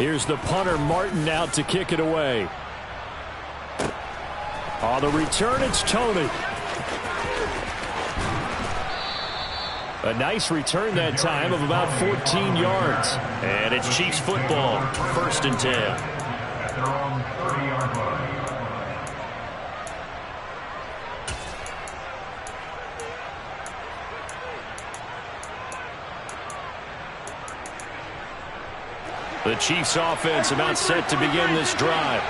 Here's the punter, Martin, out to kick it away. On the return, it's Tony. A nice return that time of about 14 yards. And it's Chiefs football, 1st and 10. At their own 30-yard line. The Chiefs offense about set to begin this drive.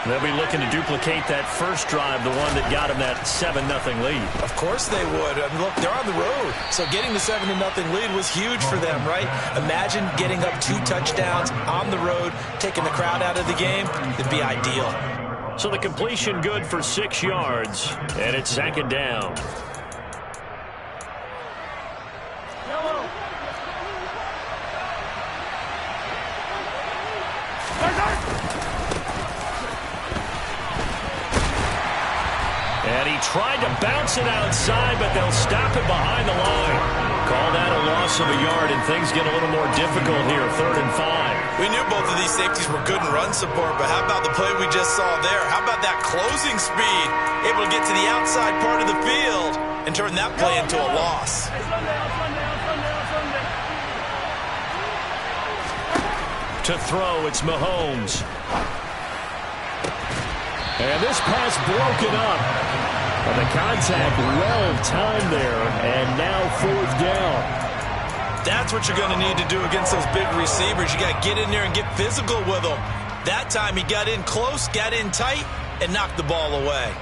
They'll be looking to duplicate that first drive, the one that got them that 7-0 lead. Of course they would. I mean, look, they're on the road. So getting the 7-0 lead was huge for them, right? Imagine getting up 2 touchdowns on the road, taking the crowd out of the game. It'd be ideal. So the completion good for 6 yards, and it's 2nd down. And he tried to bounce it outside, but they'll stop it behind the line. Call that a loss of a yard, and things get a little more difficult here, 3rd and 5. We knew both of these safeties were good in run support, but how about the play we just saw there? How about that closing speed? Able to get to the outside part of the field and turn that play into a loss. To throw, it's Mahomes. And this pass broken up. And the contact well-timed there, and now 4th down. That's what you're going to need to do against those big receivers. You got to get in there and get physical with them. That time he got in close, got in tight, and knocked the ball away.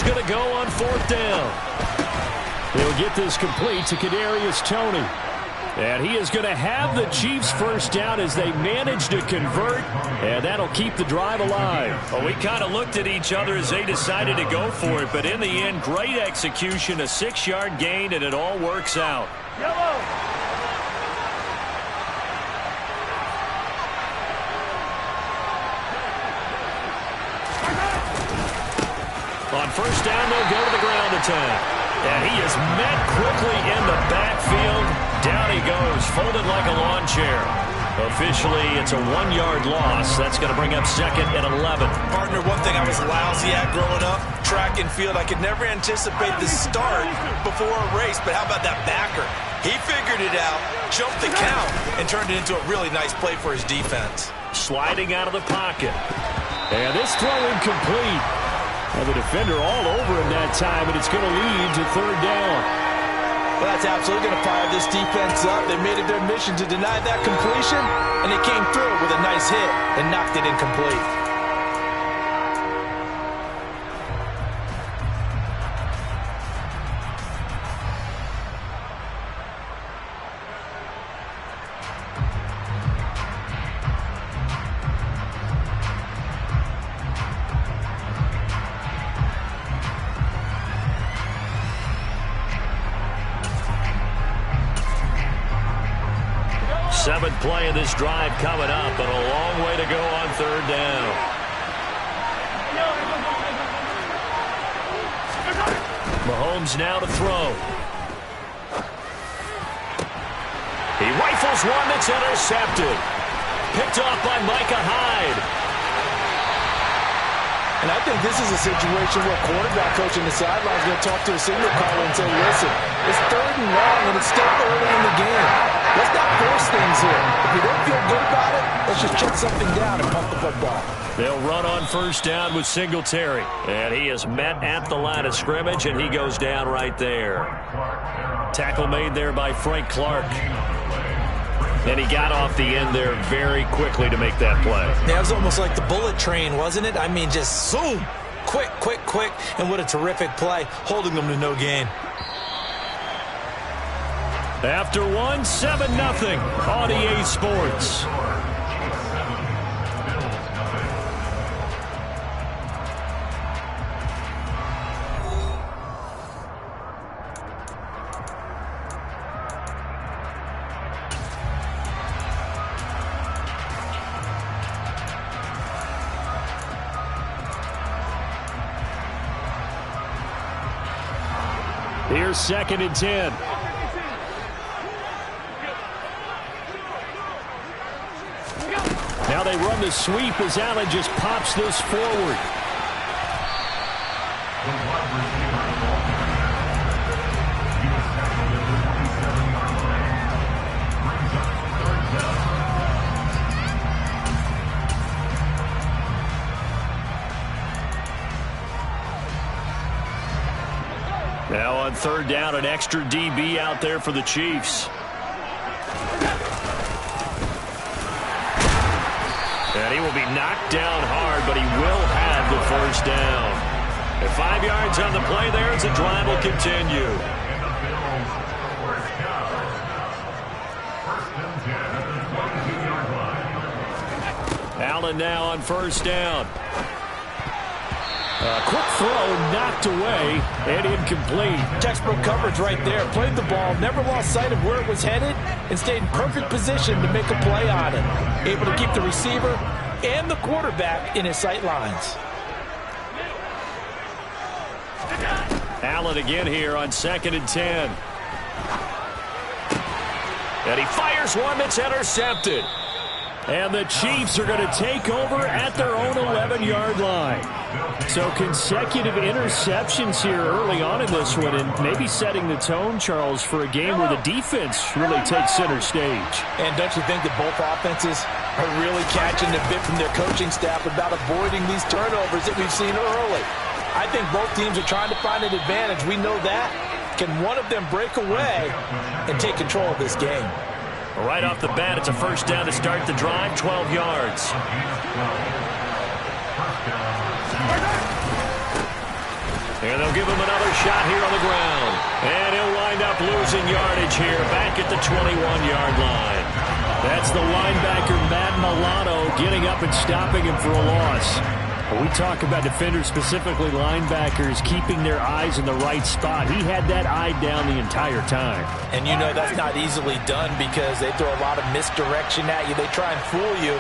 Going to go on 4th down. He'll get this complete to Kadarius Toney. And he is going to have the Chiefs first down as they manage to convert, and that'll keep the drive alive. Well, we kind of looked at each other as they decided to go for it, but in the end, great execution, a 6-yard gain, and it all works out. Yellow. On 1st down, they'll go to the ground attack. And he is met quickly in the backfield. Down he goes, folded like a lawn chair. Officially, it's a 1-yard loss. That's going to bring up 2nd and 11. Partner, one thing I was lousy at growing up, track and field. I could never anticipate the start before a race, but how about that backer? He figured it out, jumped the count, and turned it into a really nice play for his defense. Sliding out of the pocket. And this throw incomplete. And the defender all over him that time, and it's going to lead to 3rd down. Well, that's absolutely going to fire this defense up. They made it their mission to deny that completion, and they came through with a nice hit and knocked it incomplete. Seventh play of this drive coming up, but a long way to go on 3rd down. Mahomes now to throw. He rifles one that's intercepted. Picked off by Micah Hyde. And I think this is a situation where quarterback coach in the sideline is going to talk to a signal caller and say, listen, it's 3rd and long, and it's still early in the game. Let's not force things here. If you don't feel good about it, let's just check something down and pump the football. They'll run on 1st down with Singletary. And he is met at the line of scrimmage, and he goes down right there. Tackle made there by Frank Clark. And he got off the end there very quickly to make that play. Yeah, it was almost like the bullet train, wasn't it? I mean, just zoom. Quick, quick, quick. And what a terrific play, holding them to no gain. After 7-0 on EA Sports. Here's 2nd and 10. Now they run the sweep as Allen just pops this forward. Now on 3rd down, an extra DB out there for the Chiefs. And he will be knocked down hard, but he will have the 1st down. At 5 yards on the play there as the drive will continue. Allen now on 1st down. Quick throw, knocked away, and incomplete. Textbook coverage right there. Played the ball, never lost sight of where it was headed, and stayed in perfect position to make a play on it. Able to keep the receiver and the quarterback in his sight lines. Allen again here on 2nd and 10. And he fires one that's intercepted. And the Chiefs are going to take over at their own 11-yard line. So consecutive interceptions here early on in this one, and maybe setting the tone, Charles, for a game where the defense really takes center stage. And don't you think that both offenses are really catching the bit from their coaching staff about avoiding these turnovers that we've seen early? I think both teams are trying to find an advantage. We know that. Can one of them break away and take control of this game? Right off the bat, it's a 1st down to start the drive, 12 yards. And they'll give him another shot here on the ground. And he'll wind up losing yardage here back at the 21-yard line. That's the linebacker, Matt Milano, getting up and stopping him for a loss. When we talk about defenders, specifically linebackers, keeping their eyes in the right spot, he had that eye down the entire time. And you know that's not easily done because they throw a lot of misdirection at you. They try and fool you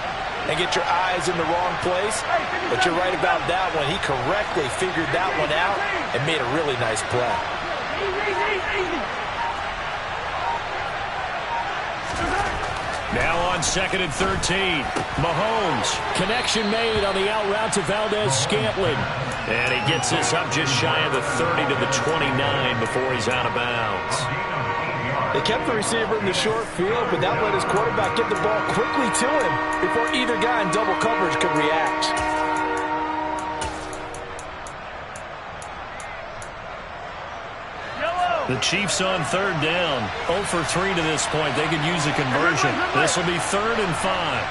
and get your eyes in the wrong place. But you're right about that one. He correctly figured that one out and made a really nice play. Now on 2nd and 13. Mahomes. Connection made on the out route to Valdez-Scantling. And he gets this up just shy of the 30 to the 29 before he's out of bounds. They kept the receiver in the short field, but that let his quarterback get the ball quickly to him before either guy in double coverage could react. The Chiefs on 3rd down. 0 for 3 to this point. They could use a conversion. This will be 3rd and 5.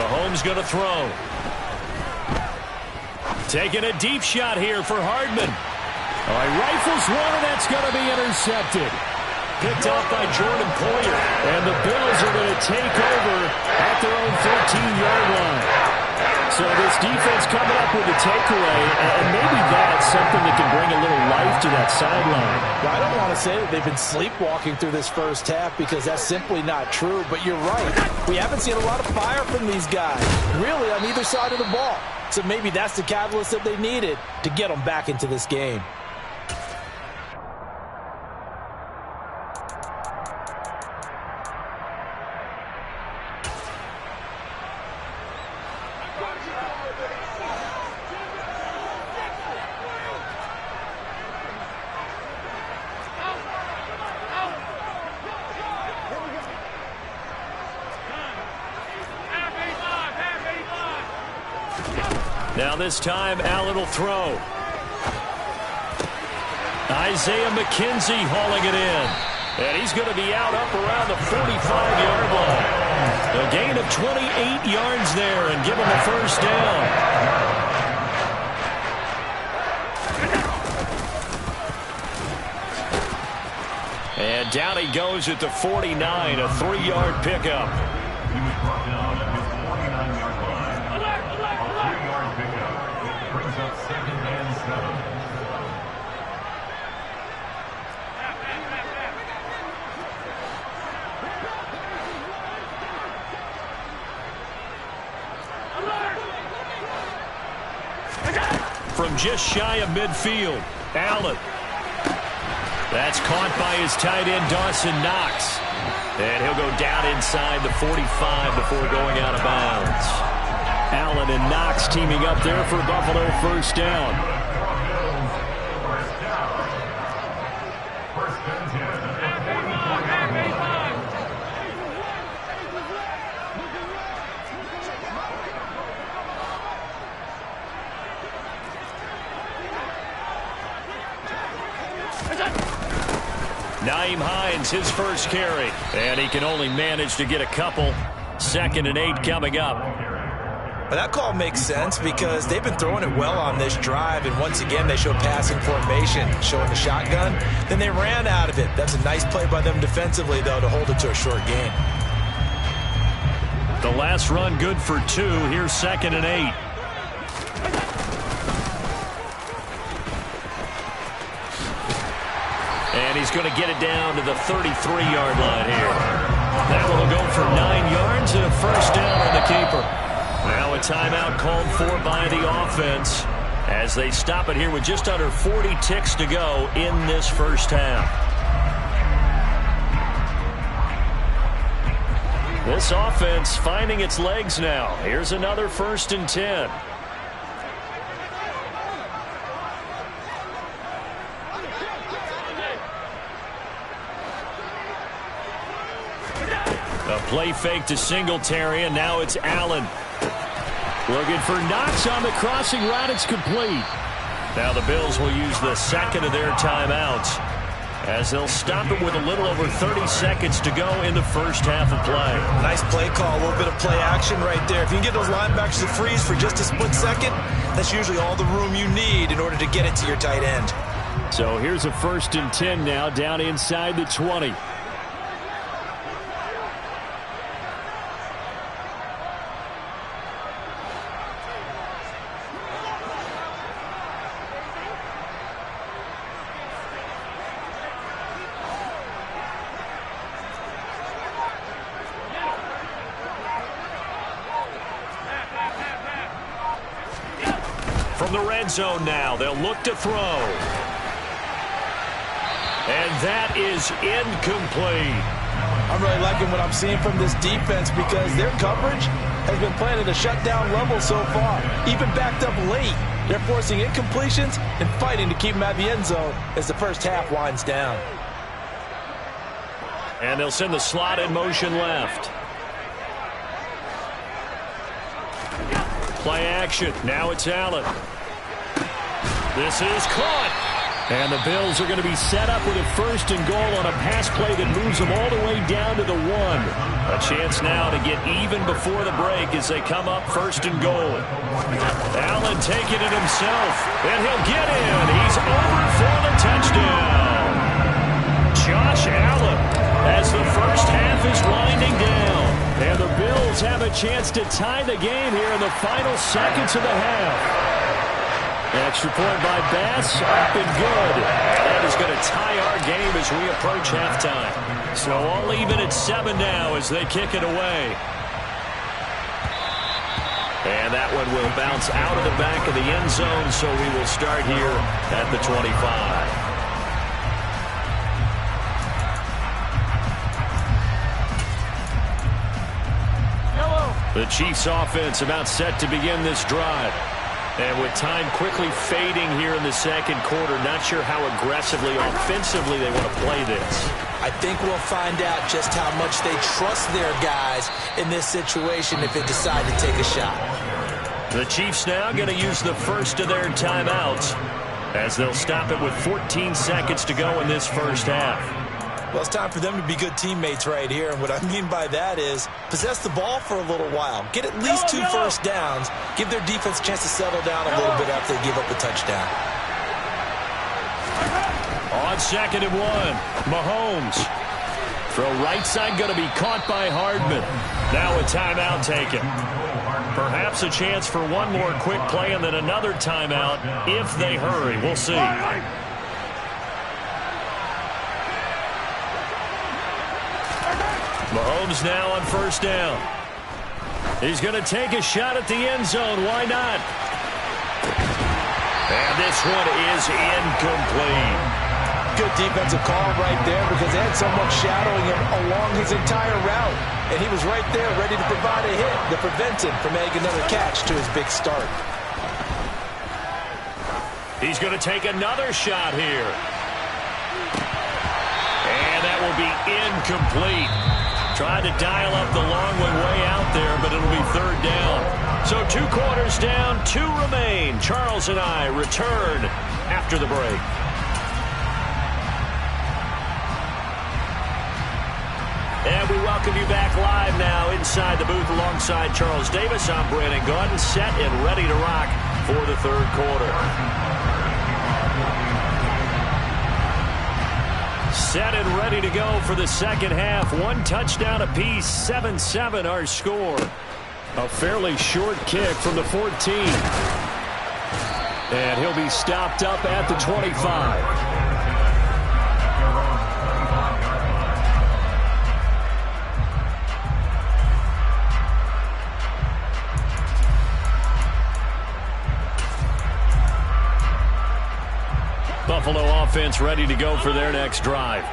Mahomes going to throw. Taking a deep shot here for Hardman. Oh, he rifles one, and that's going to be intercepted. Picked off by Jordan Poyer. And the Bills are going to take over at their own 13-yard line. So this defense coming up with a takeaway, and maybe that's something that can bring a little life to that sideline. Well, I don't want to say that they've been sleepwalking through this first half because that's simply not true, but you're right. We haven't seen a lot of fire from these guys, really, on either side of the ball. So maybe that's the catalyst that they needed to get them back into this game. Now this time, Allen will throw. Isaiah McKenzie hauling it in. And he's going to be out up around the 45-yard line. A gain of 28 yards there and give him a 1st down. And down he goes at the 49, a 3-yard pickup. He was brought down at his 49-yard line. A 3-yard pickup brings up 2nd and 7. from just shy of midfield. Allen. That's caught by his tight end, Dawson Knox. And he'll go down inside the 45 before going out of bounds. Allen and Knox teaming up there for Buffalo first down. Nyheim Hines, his first carry. And he can only manage to get a couple. 2nd and 8 coming up. Well, that call makes sense because they've been throwing it well on this drive. And once again, they show passing formation, showing the shotgun. Then they ran out of it. That's a nice play by them defensively, though, to hold it to a short gain. The last run good for 2. Here's 2nd and 8. And he's going to get it down to the 33-yard line here. That one will go for 9 yards and a first down on the keeper. Now a timeout called for by the offense as they stop it here with just under 40 ticks to go in this first half. This offense finding its legs now. Here's another 1st and 10. A play fake to Singletary, and now it's Allen. Looking for Knox on the crossing route. It's complete. Now the Bills will use the 2nd of their timeouts as they'll stop it with a little over 30 seconds to go in the first half of play. Nice play call, a little bit of play action right there. If you can get those linebackers to freeze for just a split second, that's usually all the room you need in order to get it to your tight end. So here's a 1st and 10 now down inside the 20. From the red zone now, they'll look to throw. And that is incomplete. I'm really liking what I'm seeing from this defense because their coverage has been playing at a shutdown level so far. Even backed up late, they're forcing incompletions and fighting to keep them out of the end zone as the first half winds down. And they'll send the slot in motion left. Play action. Now it's Allen. This is caught. And the Bills are going to be set up with a 1st and goal on a pass play that moves them all the way down to the 1. A chance now to get even before the break as they come up 1st and goal. Allen taking it himself. And he'll get in. He's over for the touchdown. Josh Allen as the first half is winding down. And the Bills have a chance to tie the game here in the final seconds of the half. Extra point by Bass, up and good. And that is going to tie our game as we approach halftime. So all even at 7 now as they kick it away. And that one will bounce out of the back of the end zone, so we will start here at the 25. The Chiefs offense about set to begin this drive. And with time quickly fading here in the second quarter, not sure how aggressively, offensively they want to play this. I think we'll find out just how much they trust their guys in this situation if they decide to take a shot. The Chiefs now going to use the 1st of their timeouts as they'll stop it with 14 seconds to go in this first half. Well, it's time for them to be good teammates right here. And what I mean by that is possess the ball for a little while. Get at least 2 first downs. Give their defense a chance to settle down a little bit after they give up a touchdown. On 2nd and 1, Mahomes. Throw right side going to be caught by Hardman. Now a timeout taken. Perhaps a chance for one more quick play and then another timeout if they hurry. We'll see. Mahomes now on 1st down. He's going to take a shot at the end zone. Why not? And this one is incomplete. Good defensive call right there because they had someone shadowing him along his entire route. And he was right there ready to provide a hit to prevent him from making another catch to his big start. He's going to take another shot here. And that will be incomplete. Tried to dial up the long one way out there, but it'll be third down. So 2 quarters down, 2 remain. Charles and I return after the break. And we welcome you back live now inside the booth alongside Charles Davis. I'm Brandon Gaudin, set and ready to rock for the third quarter. Set and ready to go for the second half. 1 touchdown apiece, 7-7 our score. A fairly short kick from the 14. And he'll be stopped up at the 25. Buffalo offense ready to go for their next drive.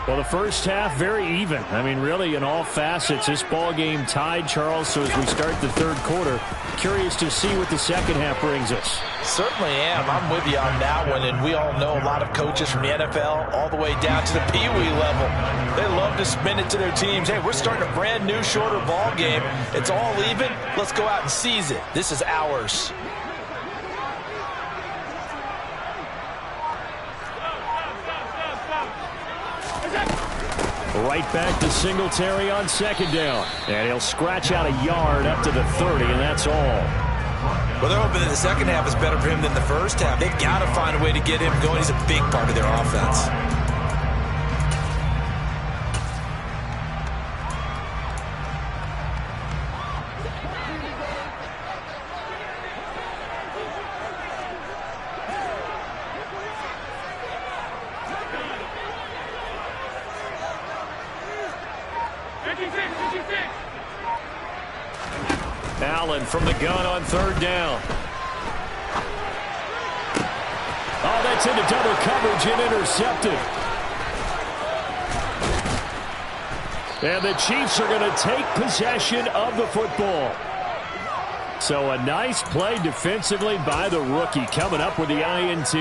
Well, the first half very even. I mean, really, in all facets, this ball game tied, Charles. So as we start the third quarter, curious to see what the second half brings us. Certainly am. I'm with you on that one. And we all know a lot of coaches from the NFL all the way down to the Pee-wee level. They love to spin it to their teams. Hey, we're starting a brand new, shorter ball game. It's all even. Let's go out and seize it. This is ours. Right back to Singletary on second down. And he'll scratch out a yard up to the 30, and that's all. Well, they're hoping that the second half is better for him than the first half. They've got to find a way to get him going. He's a big part of their offense. Allen from the gun on third down. Oh, that's into double coverage and intercepted. And the Chiefs are going to take possession of the football. So a nice play defensively by the rookie, coming up with the INT.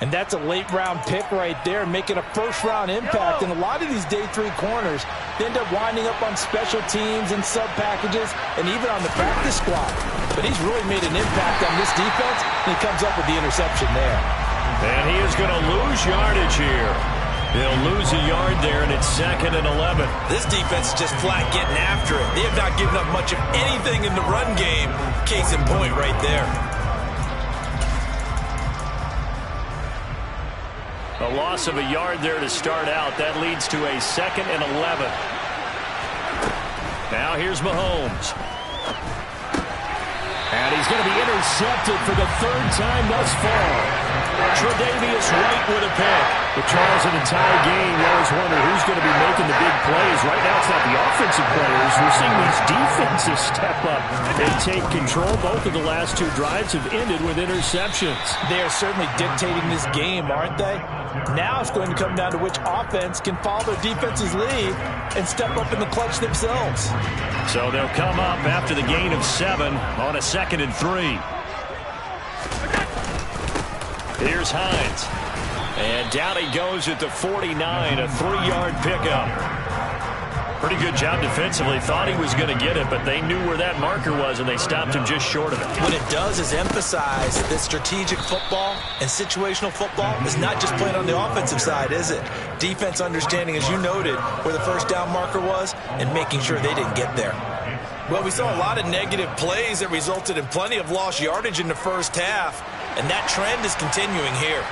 And that's a late-round pick right there, making a first-round impact. And a lot of these day 3 corners, they end up winding up on special teams and sub-packages and even on the practice squad. But he's really made an impact on this defense, and he comes up with the interception there. And he is going to lose yardage here. He'll lose a yard there, and it's 2nd and 11. This defense is just flat getting after it. They have not given up much of anything in the run game. Case in point right there. A loss of a yard there to start out. That leads to a 2nd and 11. Now here's Mahomes. And he's going to be intercepted for the 3rd time thus far. Tre'Davious White with a pick. With Charles in a tie game, you always wonder who's going to be making the big plays. Right now it's not the offensive players. We're seeing these defenses step up and take control. Both of the last 2 drives have ended with interceptions. They are certainly dictating this game, aren't they? Now it's going to come down to which offense can follow their defense's lead and step up in the clutch themselves. So they'll come up after the gain of 7 on a 2nd and 3. Here's Hines. And down he goes at the 49, a 3-yard pickup. Pretty good job defensively. Thought he was going to get it, but they knew where that marker was, and they stopped him just short of it. What it does is emphasize that strategic football and situational football is not just played on the offensive side, is it? Defense understanding, as you noted, where the first down marker was and making sure they didn't get there. Well, we saw a lot of negative plays that resulted in plenty of lost yardage in the first half, and that trend is continuing here.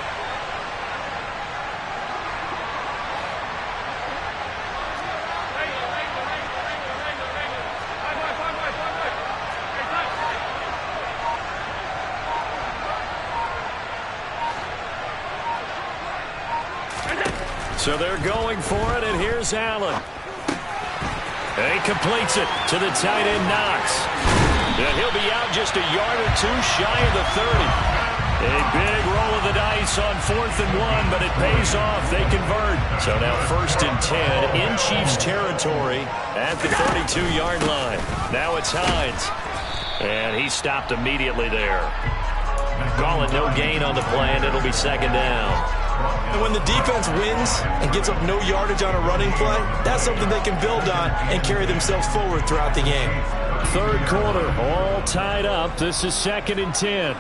So they're going for it, and here's Allen. And he completes it to the tight end, Knox. And he'll be out just a yard or 2 shy of the 30. A big roll of the dice on 4th and 1, but it pays off. They convert. So now 1st and 10 in Chiefs territory at the 32-yard line. Now it's Hines. And he stopped immediately there. Calling no gain on the play, and it'll be 2nd down. And when the defense wins and gives up no yardage on a running play, that's something they can build on and carry themselves forward throughout the game. 3rd quarter, all tied up. This is 2nd and 10.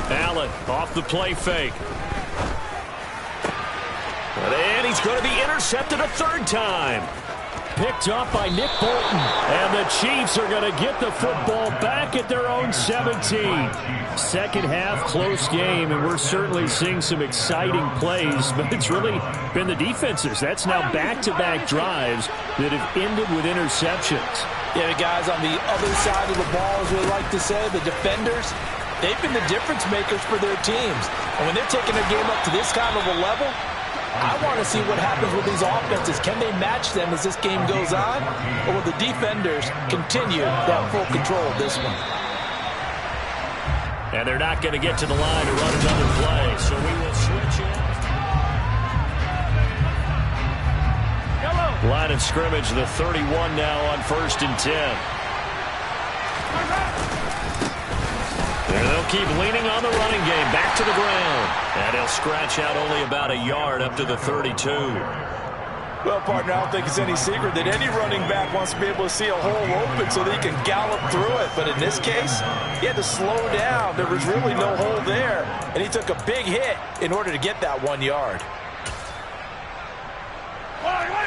Allen off the play fake. And he's going to be intercepted a 3rd time. Picked up by Nick Bolton. And the Chiefs are going to get the football back at their own 17. Second half, close game, and we're certainly seeing some exciting plays, but it's really been the defenses. That's now back-to-back drives that have ended with interceptions. Yeah, the guys on the other side of the ball, as we like to say, the defenders, they've been the difference makers for their teams. And when they're taking their game up to this kind of a level, I want to see what happens with these offenses. Can they match them as this game goes on? Or will the defenders continue to have full control of this one? And they're not going to get to the line to run another play, so we will switch it. Line of scrimmage, the 31 now on 1st and 10. And they'll keep leaning on the running game. Back to the ground. And he'll scratch out only about a yard up to the 32. Well, partner, I don't think it's any secret that any running back wants to be able to see a hole open so that he can gallop through it. But in this case, he had to slow down. There was really no hole there. And he took a big hit in order to get that 1 yard.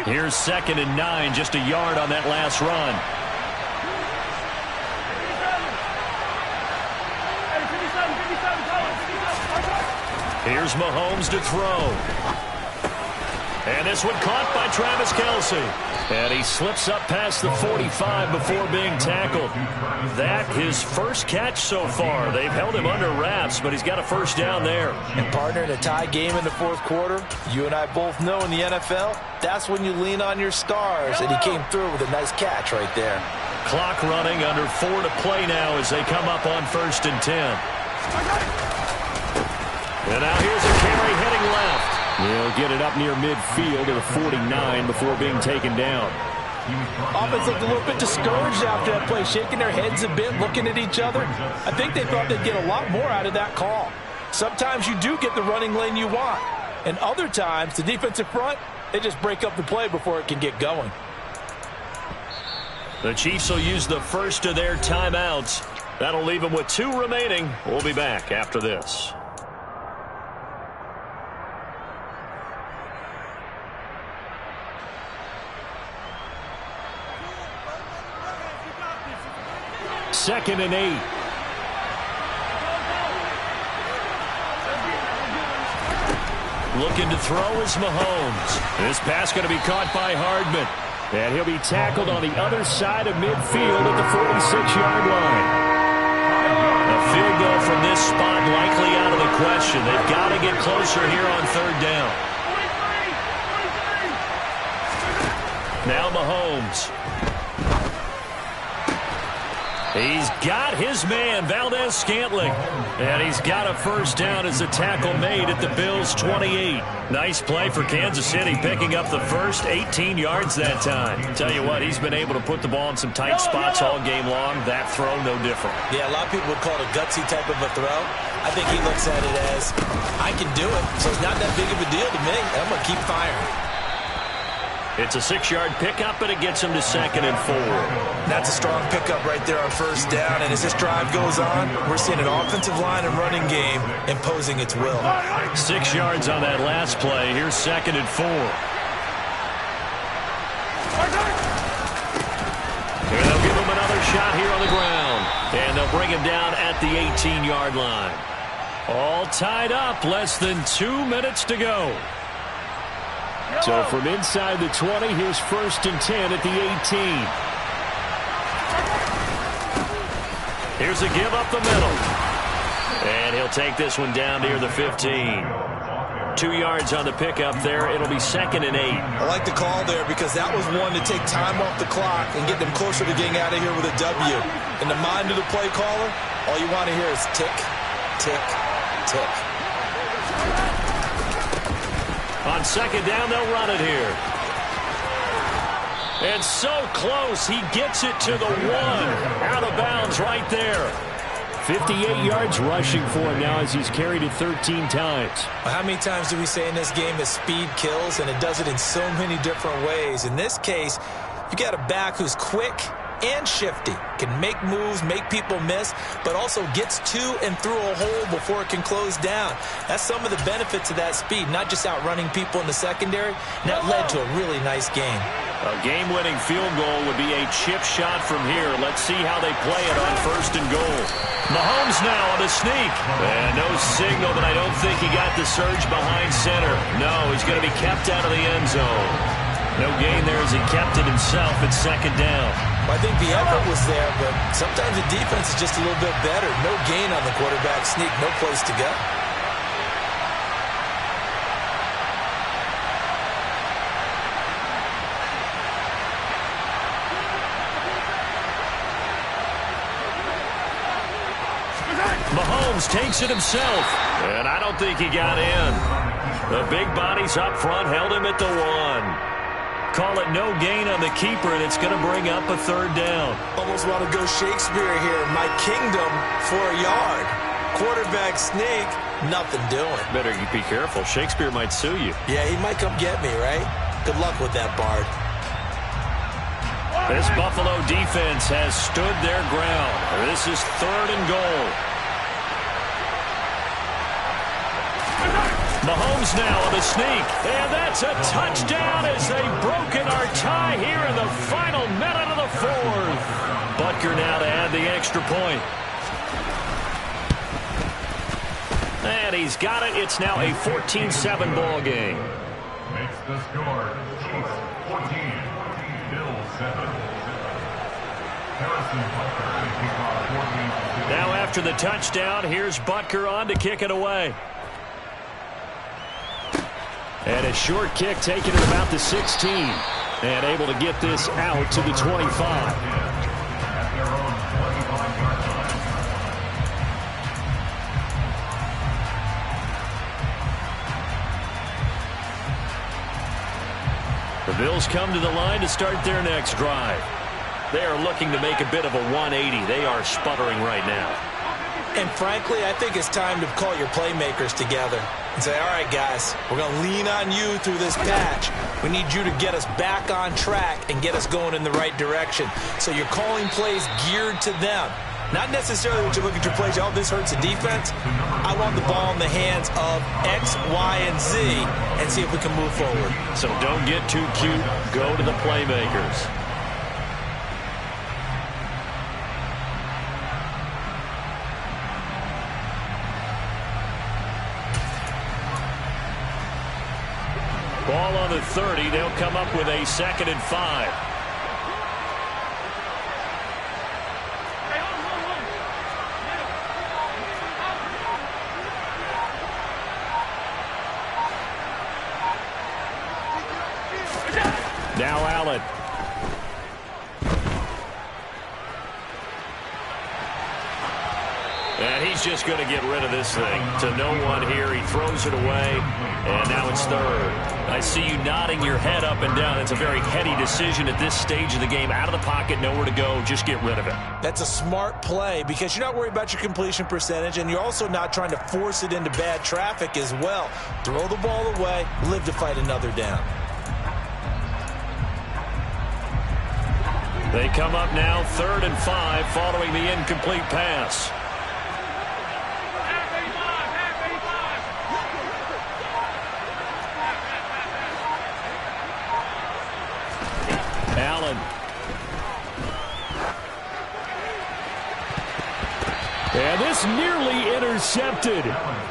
Here's 2nd and 9, just a yard on that last run. Here's Mahomes to throw. And this one caught by Travis Kelce. And he slips up past the 45 before being tackled. That his first catch so far. They've held him under wraps, but he's got a 1st down there. And partner, in a tie game in the 4th quarter, you and I both know in the NFL, that's when you lean on your stars. And he came through with a nice catch right there. Clock running, under 4 to play now as they come up on 1st and 10. And now here's a carry heading left. He'll get it up near midfield to the 49 before being taken down. Offense looked a little bit discouraged after that play, shaking their heads a bit, looking at each other. I think they thought they'd get a lot more out of that call. Sometimes you do get the running lane you want. And other times, the defensive front, they just break up the play before it can get going. The Chiefs will use the first of their timeouts. That'll leave them with 2 remaining. We'll be back after this. Second and 8. Looking to throw is Mahomes. This pass going to be caught by Hardman. And he'll be tackled on the other side of midfield at the 46-yard line. A field goal from this spot likely out of the question. They've got to get closer here on 3rd down. Now Mahomes. He's got his man, Valdez-Scantling. And he's got a 1st down as a tackle made at the Bills' 28. Nice play for Kansas City, picking up the first 18 yards that time. Tell you what, he's been able to put the ball in some tight spots all game long. That throw, no different. Yeah, a lot of people would call it a gutsy type of a throw. I think he looks at it as, I can do it, so it's not that big of a deal to me. I'm going to keep firing. It's a 6-yard pickup, but it gets him to 2nd and 4. That's a strong pickup right there on 1st down. And as this drive goes on, we're seeing an offensive line and running game imposing its will. 6 yards on that last play. Here's 2nd and 4. And they'll give him another shot here on the ground. And they'll bring him down at the 18-yard line. All tied up, less than 2 minutes to go. So from inside the 20, here's 1st and 10 at the 18. Here's a give up the middle. And he'll take this one down near the 15. 2 yards on the pickup there. It'll be 2nd and 8. I like the call there because that was one to take time off the clock and get them closer to getting out of here with a W. In the mind of the play caller, all you want to hear is tick, tick, tick. On 2nd down, they'll run it here. And so close, he gets it to the 1. Out of bounds right there. 58 yards rushing for him now as he's carried it 13 times. How many times do we say in this game that speed kills, and it does it in so many different ways? In this case, you got a back who's quick and shifty, can make moves, make people miss, but also gets to and through a hole before it can close down. That's some of the benefits of that speed, not just outrunning people in the secondary, and that led to a really nice game. A game-winning field goal would be a chip shot from here. Let's see how they play it on 1st and goal. Mahomes now on the sneak. And no signal, but I don't think he got the surge behind center. No, he's going to be kept out of the end zone. No gain there as he kept it himself at 2nd down. Well, I think the effort was there, but sometimes the defense is just a little bit better. No gain on the quarterback sneak, no place to go. Mahomes takes it himself, and I don't think he got in. The big bodies up front held him at the 1. Call it no gain on the keeper, and it's going to bring up a 3rd down. Almost want to go Shakespeare here. My kingdom for a yard. Quarterback sneak, nothing doing. Better be careful. Shakespeare might sue you. Yeah, he might come get me, right? Good luck with that, Bard. This Buffalo defense has stood their ground. This is 3rd and goal. Mahomes now on the sneak, and that's a touchdown as they've broken our tie here in the final minute of the 4th. Butker now to add the extra point. And he's got it. It's now a 14-7 ball game. Makes the score Chiefs 14, Bills 7. Harrison Butker to kick off 14. Now after the touchdown, here's Butker on to kick it away. And a short kick taken at about the 16. And able to get this out to the 25. The Bills come to the line to start their next drive. They are looking to make a bit of a 180. They are sputtering right now. And frankly, I think it's time to call your playmakers together and say, all right, guys, we're going to lean on you through this patch. We need you to get us back on track and get us going in the right direction. So you're calling plays geared to them. Not necessarily what you look at your plays, oh, this hurts the defense. I want the ball in the hands of X, Y, and Z and see if we can move forward. So don't get too cute. Go to the playmakers. Ball on the 30. They'll come up with a 2nd and 5. Now Allen. And he's just going to get rid of this thing to no one here. He throws it away, and now it's 3rd. I see you nodding your head up and down. It's a very heady decision at this stage of the game. Out of the pocket, nowhere to go. Just get rid of it. That's a smart play because you're not worried about your completion percentage, and you're also not trying to force it into bad traffic as well. Throw the ball away, live to fight another down. They come up now 3rd and 5 following the incomplete pass. Allen. And this nearly intercepted.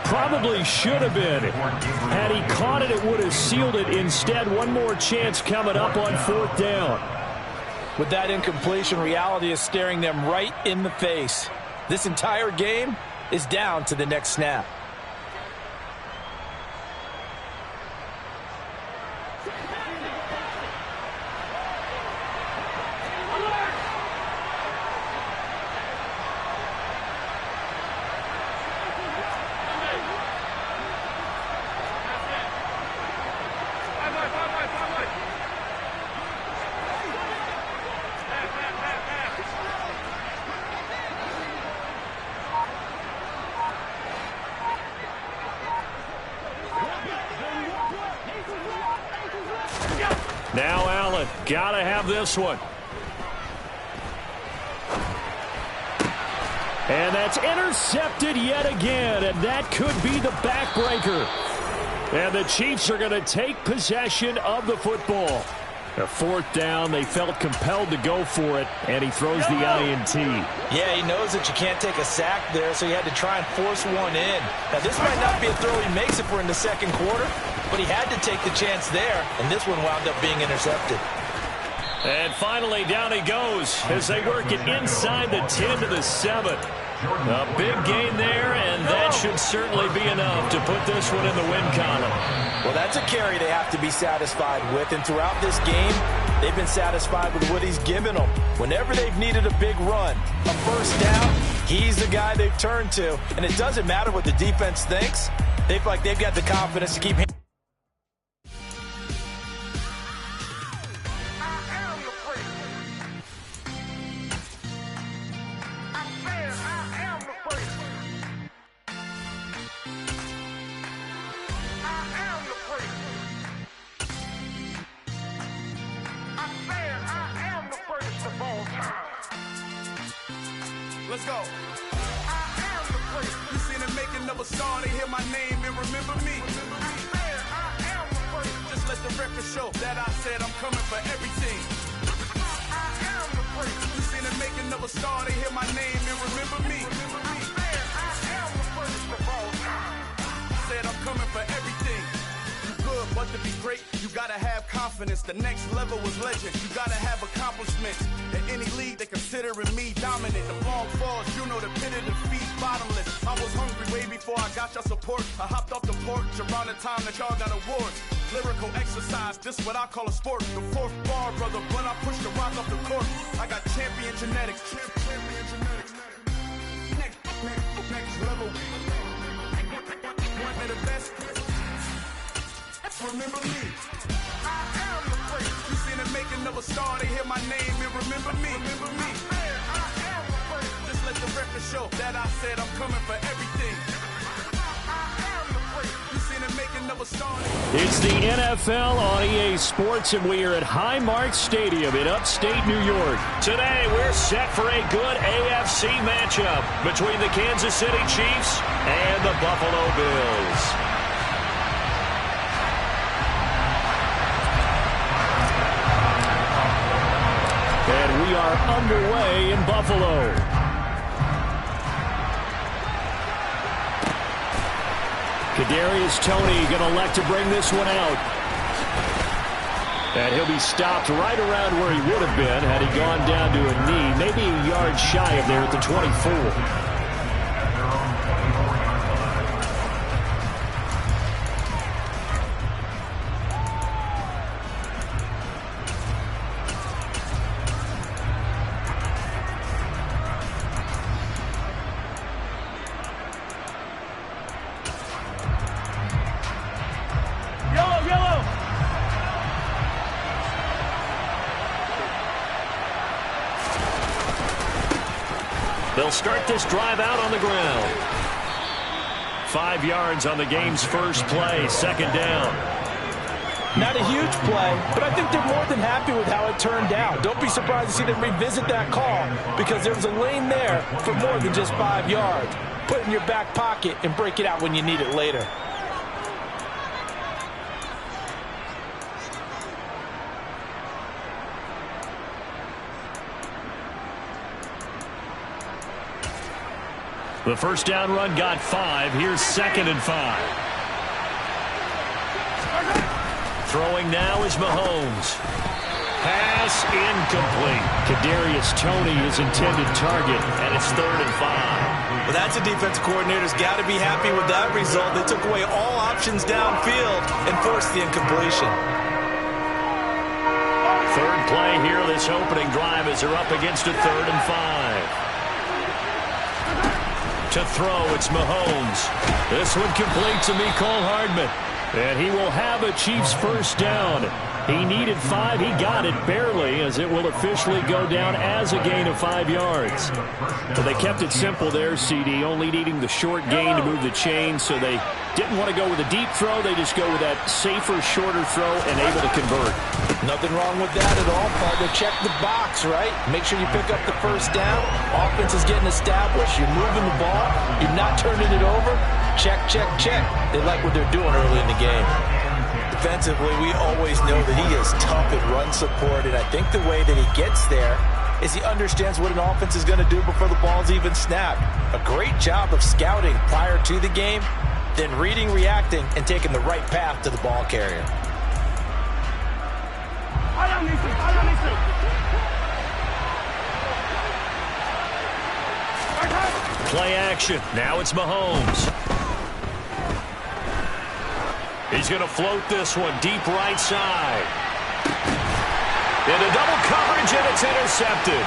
Probably should have been. Had he caught it, it would have sealed it. Instead, one more chance coming up on 4th down. With that incompletion, reality is staring them right in the face. This entire game is down to the next snap. Now Allen, gotta have this one. And that's intercepted yet again, and that could be the backbreaker. And the Chiefs are going to take possession of the football. A fourth down, they felt compelled to go for it, and he throws the INT. Yeah, he knows that you can't take a sack there, so he had to try and force one in. Now, this might not be a throw he makes if we're in the second quarter, but he had to take the chance there, and this one wound up being intercepted. And finally, down he goes as they work it inside the 10 to the 7. A big gain there, and that should certainly be enough to put this one in the win column. Well, that's a carry they have to be satisfied with, and throughout this game, they've been satisfied with what he's given them. Whenever they've needed a big run, a first down, he's the guy they've turned to, and it doesn't matter what the defense thinks. They feel like they've got the confidence to keep hitting. Let's go. I am the place. You seen the making of a star, they hear my name and remember me. I am the place. Just let the record show that I said I'm coming for everything. I am the place. You seen the making of a star, they hear my name and remember me. I am the place of all time. Said I'm coming for everything. Good, but to be great, you gotta have confidence. The next level was legend. You gotta have accomplishments. In any league, they considering me dominant. The long falls, you know the pit of defeat, bottomless. I was hungry way before I got your support. I hopped off the porch around the time that y'all got awards. Lyrical exercise, this what I call a sport. The fourth bar, brother, when I push the rock off the court. I got champion genetics. Champion genetics. Next level. One of the best. Remember me. I am the place. You seen the making of a star, they hear my name and remember me. Remember me. I am the place. Just let the record show that I said I'm coming for everything. I am the place. You seen the making of a star. It's the NFL on EA Sports, and we are at Highmark Stadium in upstate New York. Today, we're set for a good AFC matchup between the Kansas City Chiefs and the Buffalo Bills. And we are underway in Buffalo. Kadarius Toney going to elect to bring this one out. And he'll be stopped right around where he would have been had he gone down to a knee, maybe a yard shy of there at the 24. They'll start this drive out on the ground. 5 yards on the game's first play, second down. Not a huge play, but I think they're more than happy with how it turned out. Don't be surprised to see them revisit that call because there was a lane there for more than just 5 yards. Put it in your back pocket and break it out when you need it later. The first down run got 5. Here's 2nd and 5. Throwing now is Mahomes. Pass incomplete. Kadarius Toney is intended target, and it's 3rd and 5. Well, that's a defensive coordinator's got to be happy with that result. They took away all options downfield and forced the incompletion. Third play here, this opening drive as they're up against a 3rd and 5. To throw, it's Mahomes. This one complete to Mecole Hardman. And he will have a Chiefs first down. He needed 5. He got it barely, as it will officially go down as a gain of 5 yards. But they kept it simple there, CD, only needing the short gain to move the chain, so they didn't want to go with a deep throw. They just go with that safer, shorter throw and able to convert. Nothing wrong with that at all, partner. Check the box, right? Make sure you pick up the first down. Offense is getting established. You're moving the ball. You're not turning it over. Check, check, check. They like what they're doing early in the game. Defensively, we always know that he is tough in run support, and I think the way that he gets there is he understands what an offense is going to do before the ball's even snapped. A great job of scouting prior to the game, then reading, reacting, and taking the right path to the ball carrier. Play action. Now it's Mahomes. He's going to float this one deep right side. Into double coverage, and it's intercepted.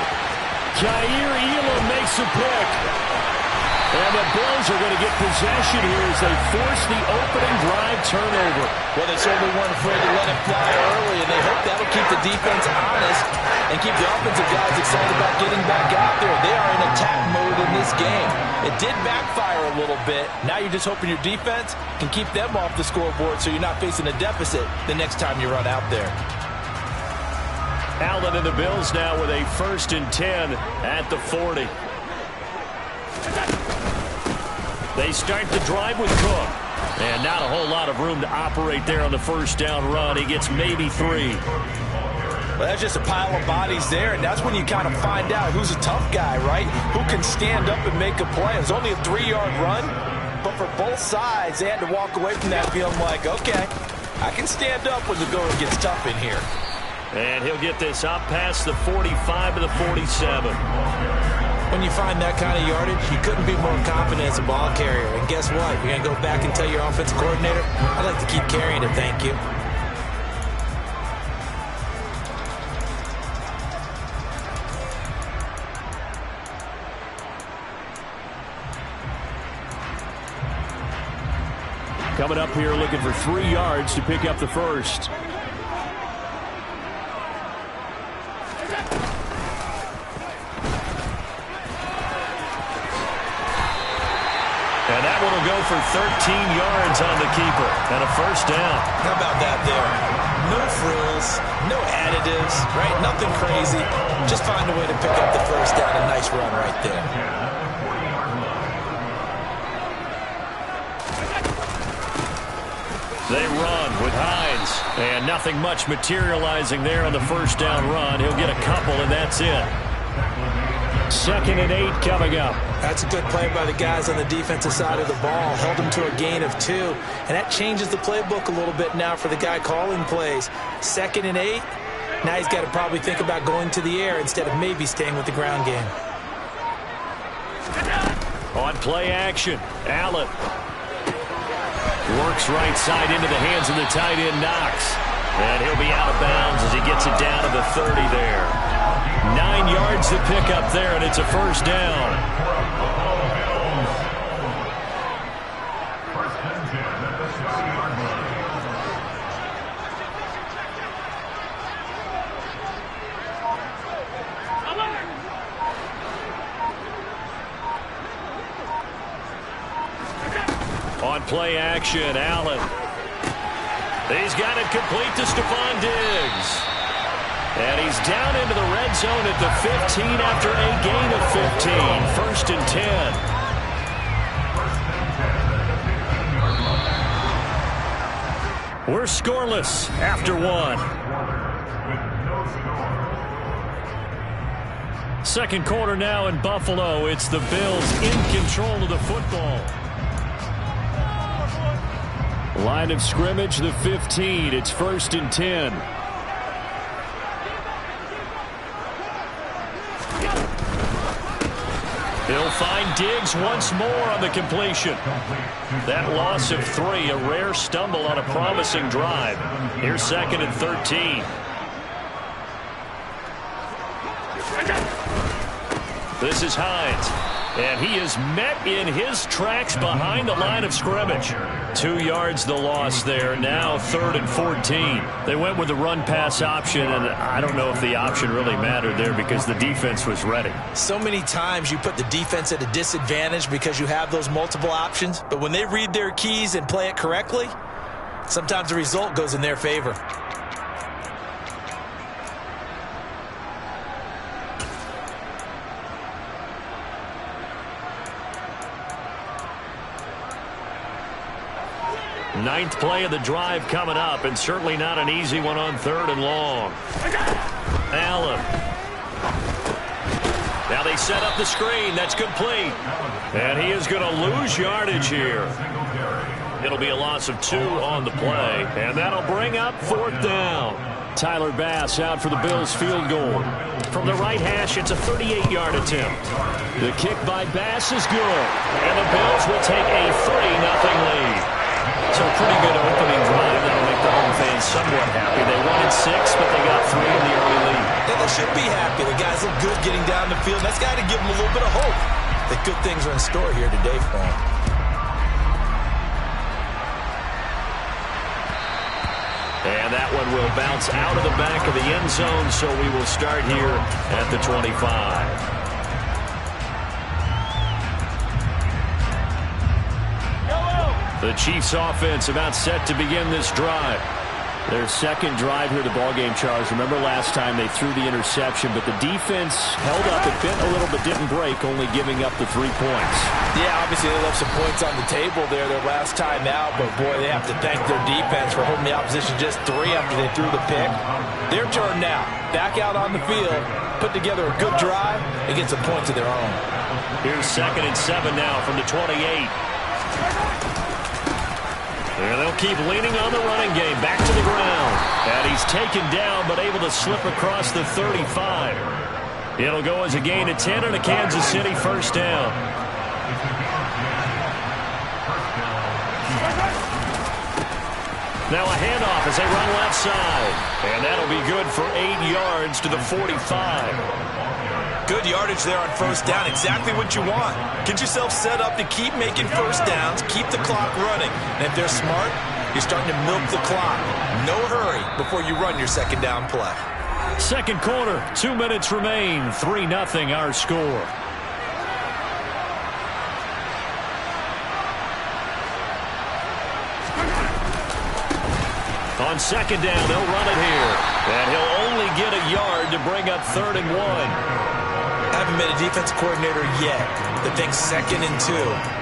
Jair Elam makes a pick. And the Bills are going to get possession here as they force the opening drive turnover. Well, they certainly weren't afraid to let it fly early, and they hope that'll keep the defense honest and keep the offensive guys excited about getting back out there. They are in attack mode in this game. It did backfire a little bit. Now you're just hoping your defense can keep them off the scoreboard so you're not facing a deficit the next time you run out there. Allen and the Bills now with a 1st and 10 at the 40. They start the drive with Cook. And not a whole lot of room to operate there on the first down run. He gets maybe 3. Well, that's just a pile of bodies there, and that's when you kind of find out who's a tough guy, right? Who can stand up and make a play. It was only a 3-yard run, but for both sides, they had to walk away from that feeling like, okay, I can stand up when the going gets tough in here. And he'll get this up past the 45 to the 47. When you find that kind of yardage, you couldn't be more confident as a ball carrier. And guess what? You're going to go back and tell your offensive coordinator, I'd like to keep carrying it, thank you. Coming up here looking for 3 yards to pick up the first. And that one will go for 13 yards on the keeper and a first down. How about that there? No frills, no additives, right? Nothing crazy. Just find a way to pick up the first down. A nice run right there. They run with Hines. And nothing much materializing there on the first down run. He'll get a couple, and that's it. 2nd and 8 coming up. That's a good play by the guys on the defensive side of the ball. Held them to a gain of 2. And that changes the playbook a little bit now for the guy calling plays. 2nd and 8. Now he's got to probably think about going to the air instead of maybe staying with the ground game. On play action, Allen works right side into the hands of the tight end, Knox. And he'll be out of bounds as he gets it down to the 30 there. 9 yards to pick up there, and it's a first down. On play action, Allen. He's got it complete to Stephon Diggs. And he's down into the red zone at the 15 after a gain of 15. 1st and 10. We're scoreless after 1. Second quarter now in Buffalo. It's the Bills in control of the football. Line of scrimmage, the 15. It's 1st and 10. He'll find Diggs once more on the completion. That loss of 3, a rare stumble on a promising drive. Here's 2nd and 13. This is Hines. And he is met in his tracks behind the line of scrimmage. 2 yards the loss there. Now 3rd and 14. They went with the run-pass option, and I don't know if the option really mattered there because the defense was ready. So many times you put the defense at a disadvantage because you have those multiple options. But when they read their keys and play it correctly, sometimes the result goes in their favor. Ninth play of the drive coming up, and certainly not an easy one on 3rd and long. Allen. Now they set up the screen. That's complete. And he is going to lose yardage here. It'll be a loss of 2 on the play, and that'll bring up 4th down. Tyler Bass out for the Bills field goal. From the right hash, it's a 38-yard attempt. The kick by Bass is good, and the Bills will take a 3-0 lead. So a pretty good opening drive. That'll make the home fans somewhat happy. They wanted 6, but they got 3 in the early lead. And they should be happy. The guys look good getting down the field. That's got to give them a little bit of hope that good things are in store here today for them. And that one will bounce out of the back of the end zone, so we will start here at the 25. The Chiefs offense about set to begin this drive. Their second drive here, the ballgame, Charles. Remember last time they threw the interception, but the defense held up a bit, a little, but didn't break, only giving up the 3 points. Yeah, obviously they left some points on the table there their last time out, but boy, they have to thank their defense for holding the opposition just 3 after they threw the pick. Their turn now. Back out on the field, put together a good drive, and get some points of their own. Here's 2nd and 7 now from the 28. And they'll keep leaning on the running game. Back to the ground. And he's taken down, but able to slip across the 35. It'll go as a gain of 10 and a Kansas City first down. Now a handoff as they run left side. And that'll be good for 8 yards to the 45. Good yardage there on first down. Exactly what you want. Get yourself set up to keep making first downs, keep the clock running. And if they're smart, you're starting to milk the clock. No hurry before you run your second down play. Second quarter, 2 minutes remain. 3-0 our score. On second down, they'll run it here. And he'll only get a yard to bring up 3rd and 1. Haven't been a defense coordinator yet that thinks 2nd and 2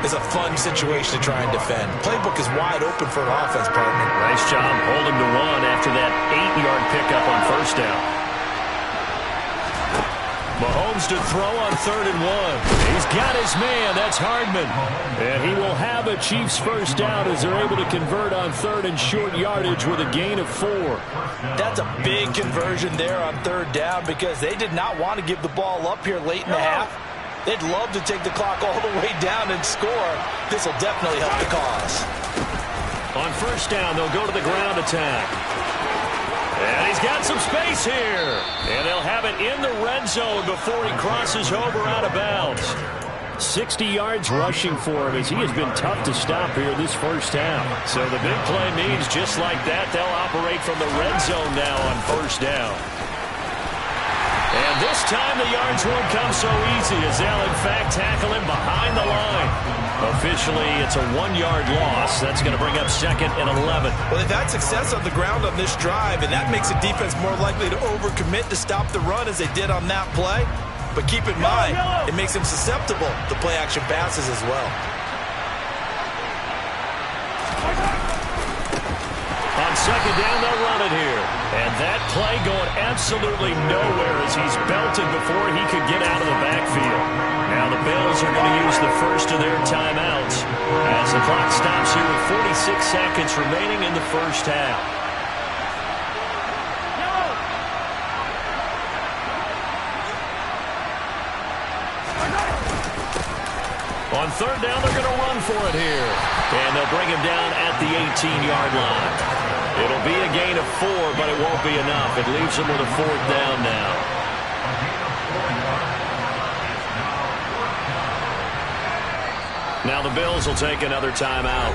is a fun situation to try and defend. Playbook is wide open for an offense, partner. Nice job holding to 1 after that 8-yard pickup on first down. Mahomes to throw on 3rd and 1. He's got his man. That's Hardman. And he will have a Chiefs first down as they're able to convert on 3rd and short yardage with a gain of 4. That's a big conversion there on 3rd down because they did not want to give the ball up here late in the half. They'd love to take the clock all the way down and score. This will definitely help the cause. On first down, they'll go to the ground attack. And he's got some space here. And they'll have it in the red zone before he crosses over out of bounds. 60 yards rushing for him as he has been tough to stop here this first half. So the big play means just like that, they'll operate from the red zone now on first down. And this time the yards won't come so easy as they'll in fact tackle him behind the line. Officially, it's a 1-yard loss. That's going to bring up 2nd and 11. Well, they've had success on the ground on this drive, and that makes the defense more likely to overcommit to stop the run as they did on that play. But keep in mind, it makes them susceptible to play-action passes as well. On second down, they'll run it here. And that play going absolutely nowhere as he's belted before he could get out of the backfield. Now the Bills are going to use the first of their timeouts as the clock stops here with 46 seconds remaining in the first half. On third down, they're going to run for it here. And they'll bring him down at the 18-yard line. It'll be a gain of 4, but it won't be enough. It leaves them with a 4th down now. Now the Bills will take another timeout.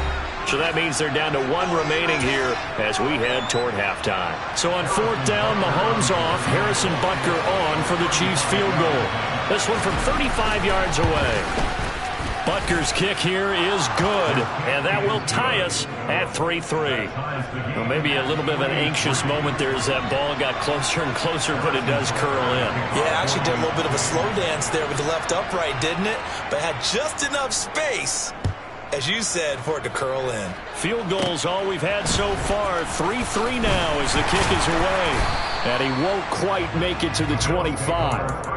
So that means they're down to 1 remaining here as we head toward halftime. So on 4th down, Mahomes off, Harrison Butker on for the Chiefs field goal. This one from 35 yards away. Butker's kick here is good, and that will tie us at 3-3. Well, maybe a little bit of an anxious moment there as that ball got closer and closer, but it does curl in. Yeah, actually did a little bit of a slow dance there with the left upright, didn't it? But had just enough space, as you said, for it to curl in. Field goals all we've had so far. 3-3 now as the kick is away. And he won't quite make it to the 25.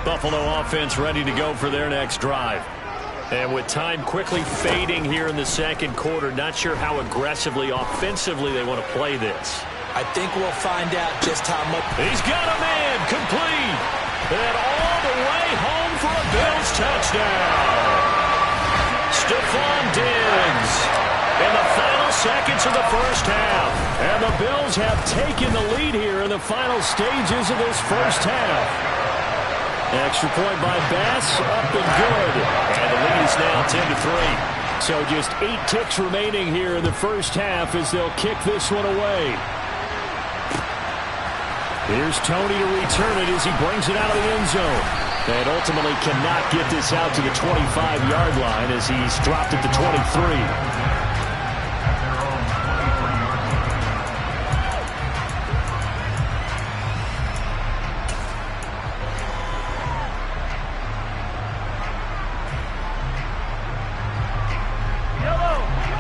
Buffalo offense ready to go for their next drive. And with time quickly fading here in the second quarter, not sure how aggressively, offensively they want to play this. I think we'll find out just how much. He's got a man complete. And all the way home for a Bills touchdown. Stephon Diggs in the final seconds of the first half. And the Bills have taken the lead here in the final stages of this first half. Extra point by B.O.M.B.S, up and good. And the lead is now 10-3. So just 8 ticks remaining here in the first half as they'll kick this one away. Here's Tony to return it as he brings it out of the end zone. And ultimately cannot get this out to the 25-yard line as he's dropped it to 23.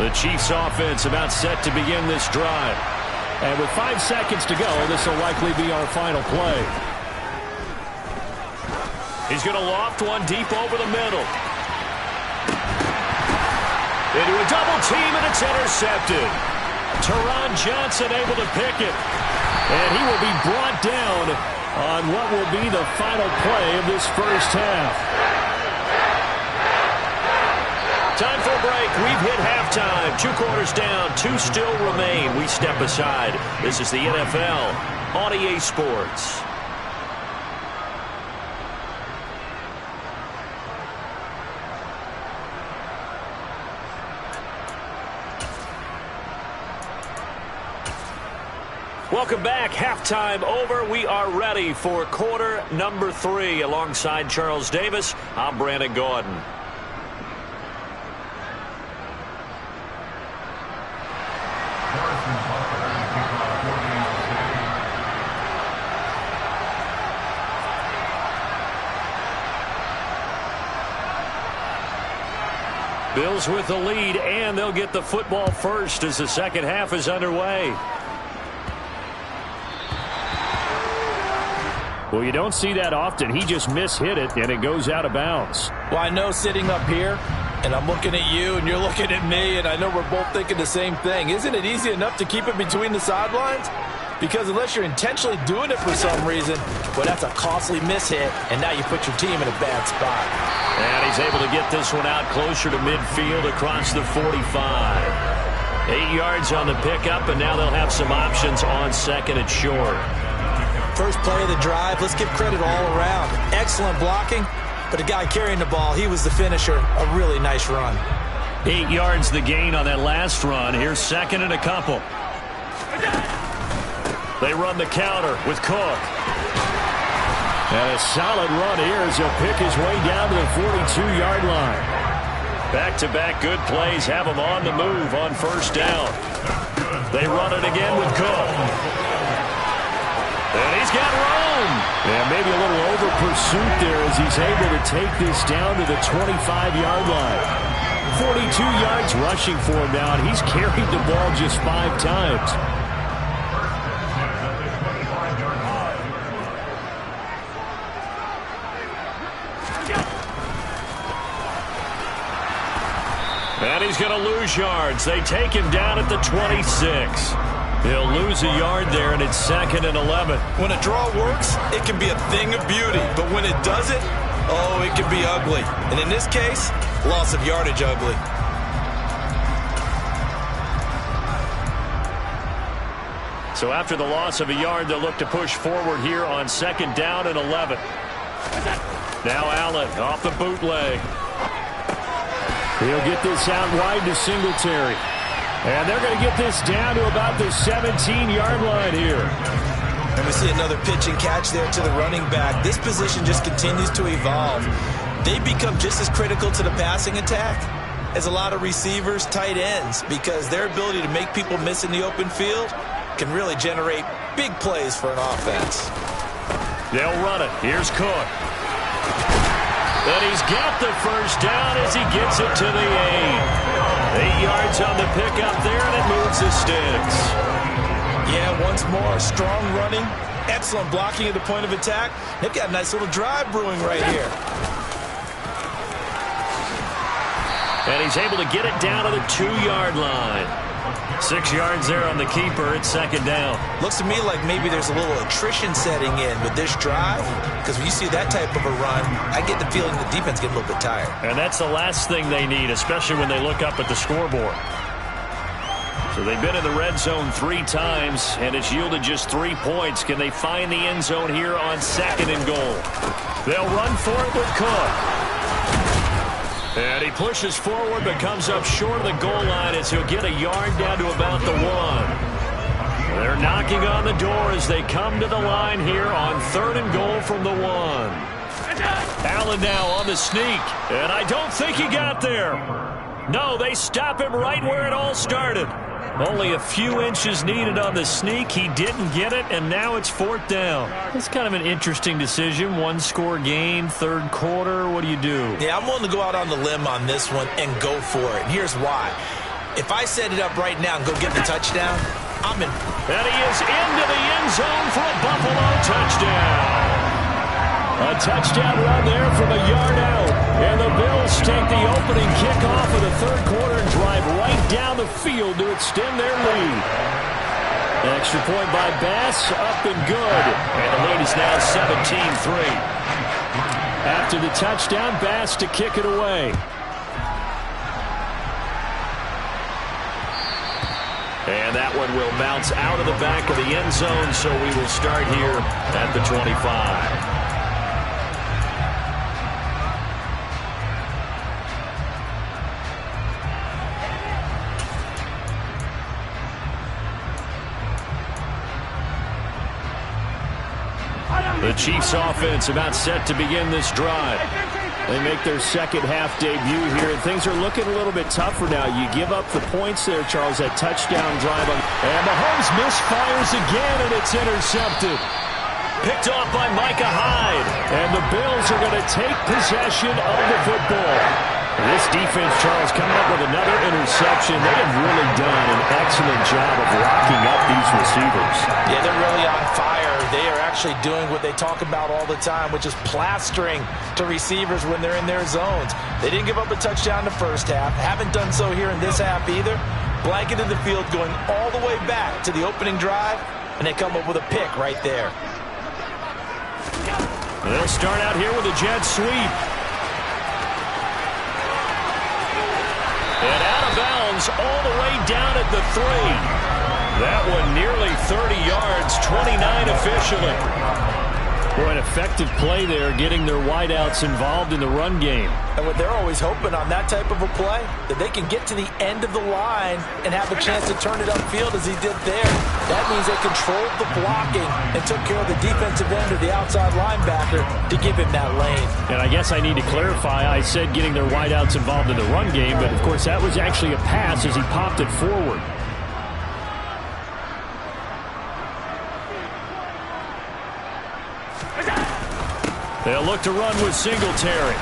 The Chiefs offense about set to begin this drive. And with 5 seconds to go, this will likely be our final play. He's going to loft one deep over the middle. Into a double team, and it's intercepted. Teron Johnson able to pick it. And he will be brought down on what will be the final play of this first half. Time for a break. We've hit halftime. 2 quarters down. 2 still remain. We step aside. This is the NFL on EA Sports. Welcome back. Halftime over. We are ready for quarter number 3. Alongside Charles Davis, I'm Brandon Gordon. Bills with the lead, and they'll get the football first as the second half is underway. Well, you don't see that often. He just mishit it, and it goes out of bounds. Well, I know sitting up here, and I'm looking at you, and you're looking at me, and I know we're both thinking the same thing. Isn't it easy enough to keep it between the sidelines? Because unless you're intentionally doing it for some reason, well, that's a costly mishit, and now you put your team in a bad spot. And he's able to get this one out closer to midfield across the 45. 8 yards on the pickup, and now they'll have some options on second and short. First play of the drive, let's give credit all around. Excellent blocking, but the guy carrying the ball, he was the finisher. A really nice run. 8 yards the gain on that last run. Here's second and a couple. They run the counter with Cook. And a solid run here as he'll pick his way down to the 42-yard line. Back-to-back good plays have him on the move on first down. They run it again with Cook. And he's got room. And maybe a little over-pursuit there as he's able to take this down to the 25-yard line. 42 yards rushing for him now, and he's carried the ball just 5 times. And he's going to lose yards. They take him down at the 26. He'll lose a yard there, and it's 2nd and 11. When a draw works, it can be a thing of beauty. But when it doesn't, oh, it can be ugly. And in this case, loss of yardage ugly. So after the loss of a yard, they'll look to push forward here on 2nd down and 11. Now Allen off the bootleg. He'll get this out wide to Singletary. And they're going to get this down to about the 17-yard line here. And we see another pitch and catch there to the running back. This position just continues to evolve. They become just as critical to the passing attack as a lot of receivers, tight ends, because their ability to make people miss in the open field can really generate big plays for an offense. They'll run it. Here's Cook. And he's got the first down as he gets it to the 8. 8 yards on the pickup there, and it moves the sticks. Yeah, once more, strong running, excellent blocking at the point of attack. They've got a nice little drive brewing right here. And he's able to get it down to the 2-yard line. 6 yards there on the keeper. It's 2nd down. Looks to me like maybe there's a little attrition setting in with this drive, because when you see that type of a run, I get the feeling the defense gets a little bit tired. And that's the last thing they need, especially when they look up at the scoreboard. So they've been in the red zone 3 times, and it's yielded just 3 points. Can they find the end zone here on 2nd and goal? They'll run for it with Cook. And he pushes forward but comes up short of the goal line as he'll get a yard down to about the 1. They're knocking on the door as they come to the line here on 3rd and goal from the 1. Allen now on the sneak, and I don't think he got there. No, they stop him right where it all started. Only a few inches needed on the sneak. He didn't get it, and now it's 4th down. It's kind of an interesting decision. 1-score game, 3rd quarter. What do you do? Yeah, I'm willing to go out on the limb on this one and go for it. And here's why. If I set it up right now and go get the touchdown, I'm in. And he is into the end zone for a Buffalo touchdown. A touchdown run there from a yard out. And the Bills take the opening kickoff of the 3rd quarter and drive right down the field to extend their lead. An extra point by B.O.M.B.S, up and good. And the lead is now 17-3. After the touchdown, B.O.M.B.S to kick it away. And that one will bounce out of the back of the end zone, so we will start here at the 25. The Chiefs offense about set to begin this drive. They make their second-half debut here, and things are looking a little bit tougher now. You give up the points there, Charles, that touchdown drive. And Mahomes misfires again, and it's intercepted. Picked off by Micah Hyde. And the Bills are going to take possession of the football. This defense, Charles, coming up with another interception. They have really done an excellent job of locking up these receivers. Yeah, they're really on fire. They are actually doing what they talk about all the time, which is plastering to receivers when they're in their zones. They didn't give up a touchdown in the first half. Haven't done so here in this half either. Blanketed the field going all the way back to the opening drive, and they come up with a pick right there. They'll start out here with a jet sweep. And out of bounds all the way down at the 3. That one nearly 30 yards, 29 officially. Boy, an effective play there, getting their wideouts involved in the run game. And what they're always hoping on that type of a play, that they can get to the end of the line and have a chance to turn it upfield as he did there. That means they controlled the blocking and took care of the defensive end of the outside linebacker to give him that lane. And I guess I need to clarify, I said getting their wideouts involved in the run game, but of course that was actually a pass as he popped it forward. They'll look to run with Singletary.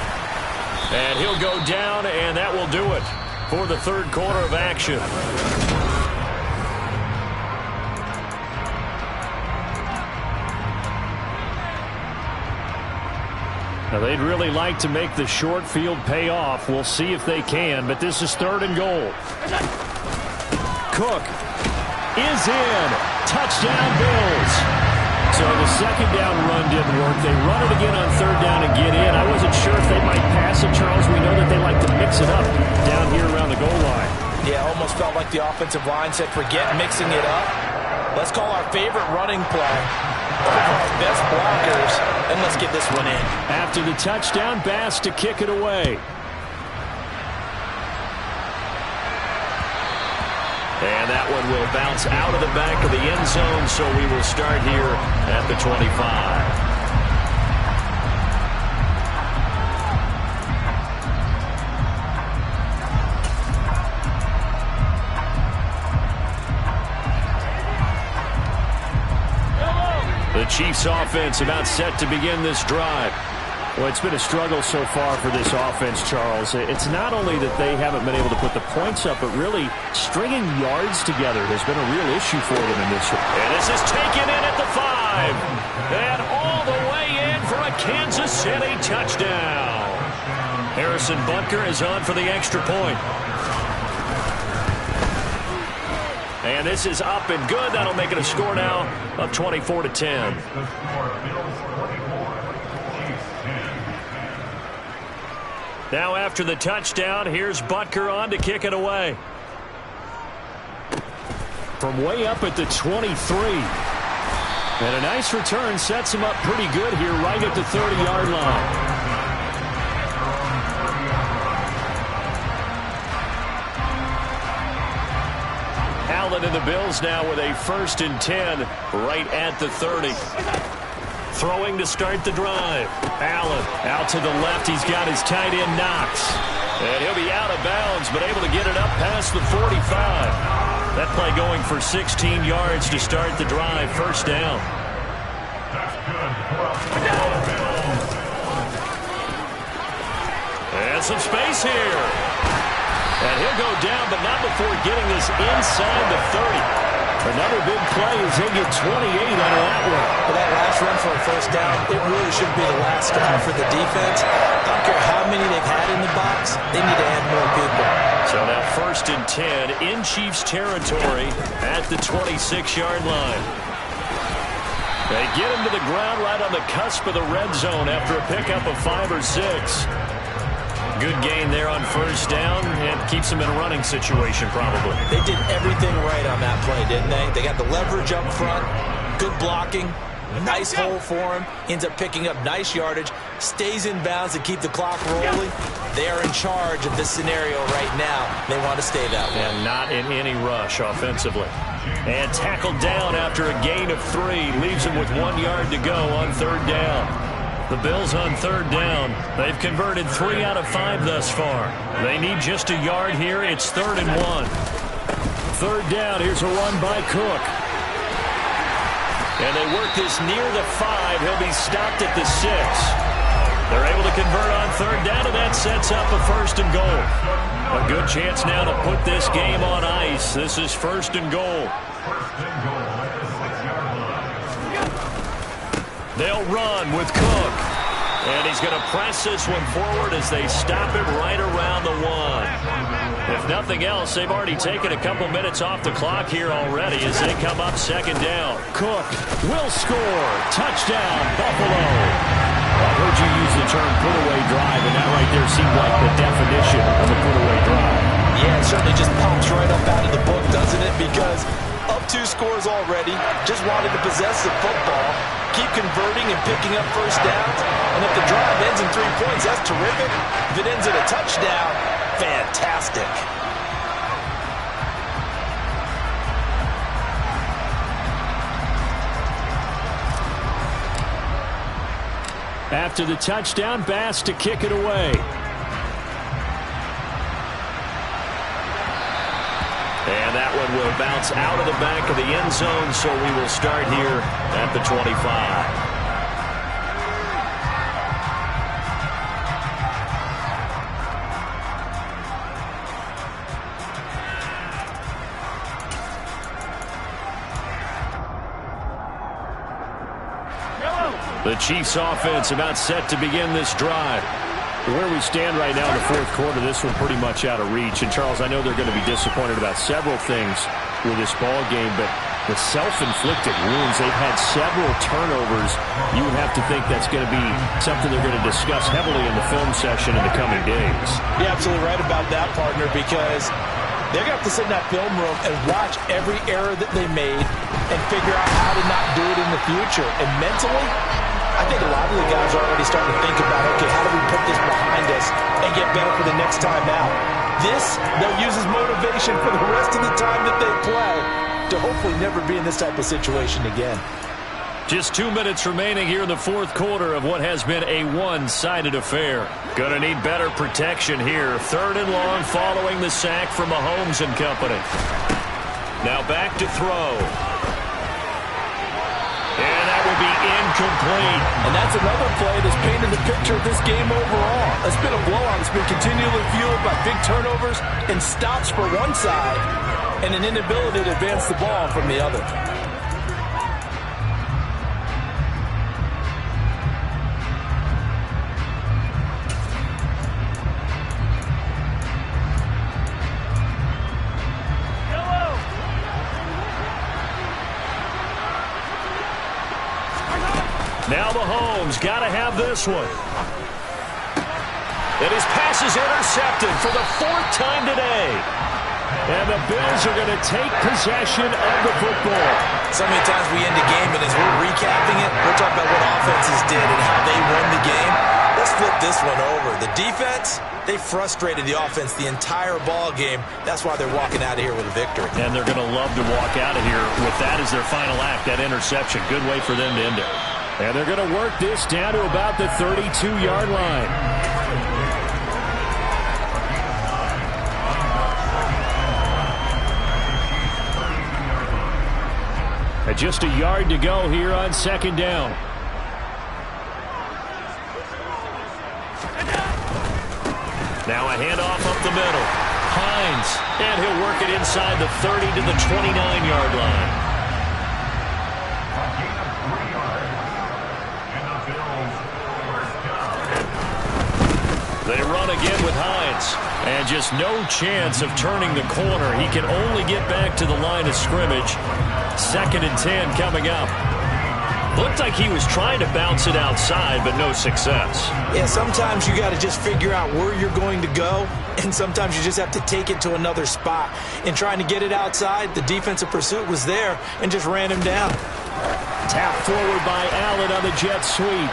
And he'll go down, and that will do it for the 3rd quarter of action. Now, they'd really like to make the short field pay off. We'll see if they can, but this is 3rd and goal. Cook is in. Touchdown, Bills. So the 2nd down run didn't work. They run it again on 3rd down and get in. I wasn't sure if they might pass it, Charles. We know that they like to mix it up down here around the goal line. Yeah, almost felt like the offensive line said, forget mixing it up. Let's call our favorite running play over our best blockers, and let's get this one in. After the touchdown, Bass to kick it away. And that one will bounce out of the back of the end zone, so we will start here at the 25. The Chiefs offense about set to begin this drive. Well, it's been a struggle so far for this offense, Charles. It's not only that they haven't been able to put the points up, but really stringing yards together has been a real issue for them in this one. And this is taken in at the 5. And all the way in for a Kansas City touchdown. Harrison Butker is on for the extra point. And this is up and good. That'll make it a score now of 24-10. Now after the touchdown, here's Butker on to kick it away. From way up at the 23. And a nice return sets him up pretty good here right at the 30-yard line. Allen and the Bills now with a 1st and 10 right at the 30. Throwing to start the drive. Allen out to the left. He's got his tight end Knox. And he'll be out of bounds, but able to get it up past the 45. That play going for 16 yards to start the drive. 1st down. And some space here. And he'll go down, but not before getting this inside the 30. Another big play as they get 28 out of that one. Well, that last run for a 1st down, it really should be the last drive for the defense. I don't care how many they've had in the box. They need to add more people. So now 1st and 10 in Chiefs territory at the 26-yard line. They get him to the ground right on the cusp of the red zone after a pickup of 5 or 6. Good gain there on 1st down and keeps them in a running situation probably. They did everything right on that play, didn't they? They got the leverage up front, good blocking, nice hole for him, ends up picking up nice yardage, stays in bounds to keep the clock rolling. They are in charge of this scenario right now. They want to stay that way. And not in any rush offensively. And tackled down after a gain of 3. Leaves him with 1 yard to go on 3rd down. The Bills on 3rd down. They've converted 3 out of 5 thus far. They need just a yard here. It's 3rd and 1. 3rd down. Here's a run by Cook. And they work this near the 5. He'll be stopped at the 6. They're able to convert on 3rd down, and that sets up a 1st and goal. A good chance now to put this game on ice. This is 1st and goal. They'll run with Cook. And he's going to press this one forward as they stop it right around the 1. If nothing else, they've already taken a couple minutes off the clock here already as they come up 2nd down. Cook will score. Touchdown, Buffalo. I heard you use the term put-away drive, and that right there seemed like the definition of a put-away drive. Yeah, it certainly just pops right up out of the book, doesn't it? Because up 2 scores already, just wanted to possess the football, keep converting and picking up 1st downs, and if the drive ends in 3 points, that's terrific. If it ends in a touchdown, fantastic. After the touchdown, Bass to kick it away. And that one will bounce out of the back of the end zone, so we will start here at the 25. The Chiefs offense about set to begin this drive. Where we stand right now in the fourth quarter, this one pretty much out of reach. And, Charles, I know they're going to be disappointed about several things with this ball game, but the self-inflicted wounds, they've had several turnovers. You would have to think that's going to be something they're going to discuss heavily in the film session in the coming days. You're absolutely right about that, partner, because they're going to have to sit in that film room and watch every error that they made and figure out how to not do it in the future. And mentally, I think a lot of the guys are already starting to think about, okay, how do we put this behind us and get better for the next time out? This, they'll use as motivation for the rest of the time that they play to hopefully never be in this type of situation again. Just 2 minutes remaining here in the fourth quarter of what has been a one-sided affair. Going to need better protection here. 3rd and long following the sack from Mahomes and company. Now back to throw. And that will be incomplete. And that's another play that's painted the picture of this game overall. It's been a blowout. It's been continually fueled by big turnovers and stops for one side and an inability to advance the ball from the other. Now Mahomes got to have this one. And his pass is intercepted for the 4th time today. And the Bills are going to take possession of the football. So many times we end a game, and as we're recapping it, we're talking about what offenses did and how they won the game. Let's flip this one over. The defense, they frustrated the offense the entire ball game. That's why they're walking out of here with a victory. And they're going to love to walk out of here with that as their final act, that interception. Good way for them to end it. And they're going to work this down to about the 32-yard line. And just a yard to go here on 2nd down. Now a handoff up the middle. Hines, and he'll work it inside the 30 to the 29-yard line. They run again with Hines. And just no chance of turning the corner. He can only get back to the line of scrimmage. 2nd and 10 coming up. Looked like he was trying to bounce it outside, but no success. Yeah, sometimes you got to just figure out where you're going to go, and sometimes you just have to take it to another spot. In trying to get it outside, the defensive pursuit was there and just ran him down. Tap forward by Allen on the jet sweep.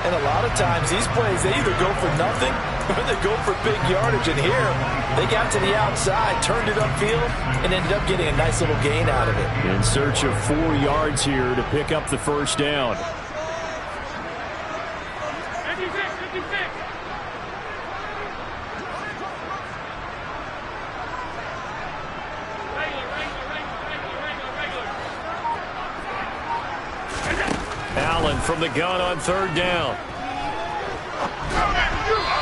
And a lot of times, these plays, they either go for nothing or they go for big yardage. And here, they got to the outside, turned it upfield, and ended up getting a nice little gain out of it. In search of 4 yards here to pick up the 1st down. Allen from the gun on 3rd down.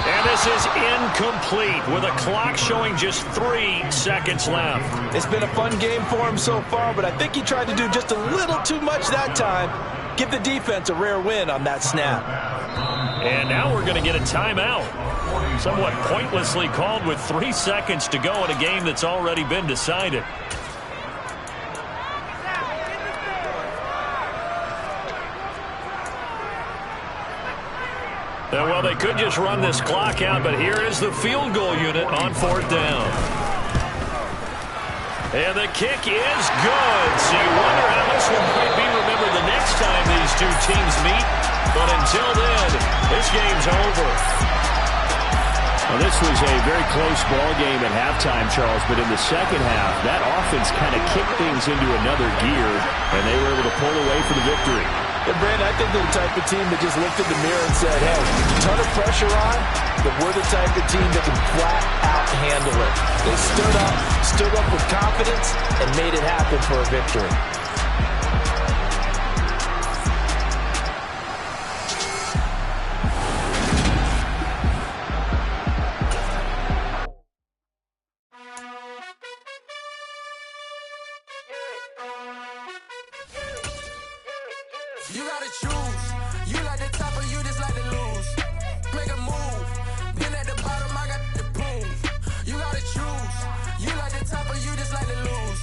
And this is incomplete with a clock showing just 3 seconds left. It's been a fun game for him so far, but I think he tried to do just a little too much that time. Give the defense a rare win on that snap. And now we're going to get a timeout. Somewhat pointlessly called with 3 seconds to go in a game that's already been decided. Well, they could just run this clock out, but here is the field goal unit on 4th down. And the kick is good. So you wonder how this one might be remembered the next time these two teams meet. But until then, this game's over. Well, this was a very close ball game at halftime, Charles, but in the second half, that offense kind of kicked things into another gear, and they were able to pull away for the victory. And Brandon, I think they're the type of team that just looked in the mirror and said, hey, ton of pressure on, but we're the type of team that can flat out handle it. They stood up with confidence, and made it happen for a victory. You gotta choose. You like the top or you just like to lose. Make a move. Been at the bottom, I got the prove. You gotta choose. You like the top or you just like to lose.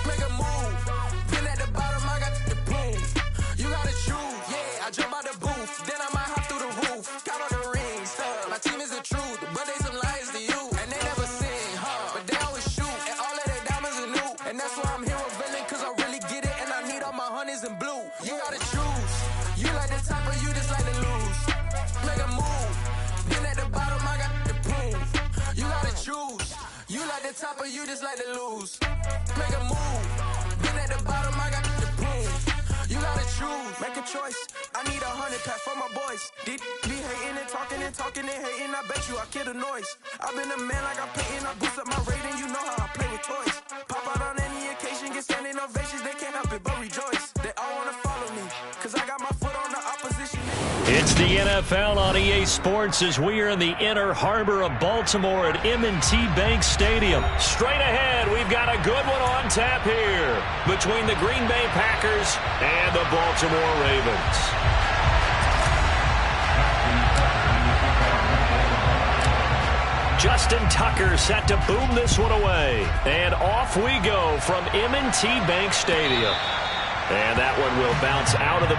Make a move. Been at the bottom, I got the prove. You gotta choose. Yeah, I jump out the booth. Then I might hop through the roof. Count on the rings. My team is the truth, but they some liars to you. And they never sing, but they always shoot. And all of their diamonds are new. And that's why I'm here revealing, cause I really get it. And I need all my honeys in blue. You gotta choose. You like the top or you just like to lose. Make a move. Been at the bottom, I got the proof. You gotta choose. You like the top or you just like to lose. Make a move. Been at the bottom, I got the proof. You gotta choose. Make a choice. I need 100 pack for my boys. Be hating and talking and hating. I bet you I kill the noise. I've been a man like I'm paying. I boost up my rating. You know how I play with toys. Pop out on any occasion, get standing ovations. They can't help it but rejoice. They all wanna follow me, cause I got my foot on the opposition. It's the NFL on EA Sports as we are in the inner harbor of Baltimore at M&T Bank Stadium. Straight ahead, we've got a good one on tap here between the Green Bay Packers and the Baltimore Ravens. Justin Tucker set to boom this one away. And off we go from M&T Bank Stadium. And that one will bounce out of the...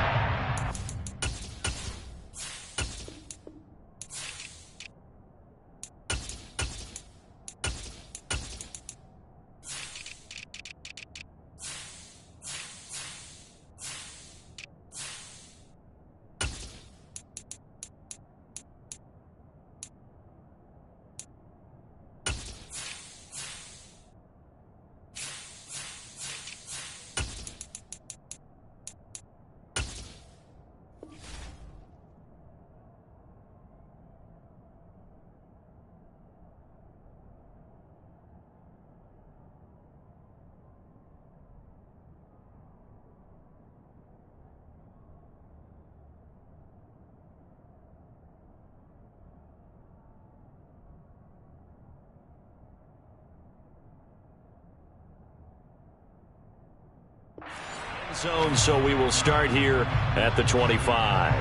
zone, so we will start here at the 25.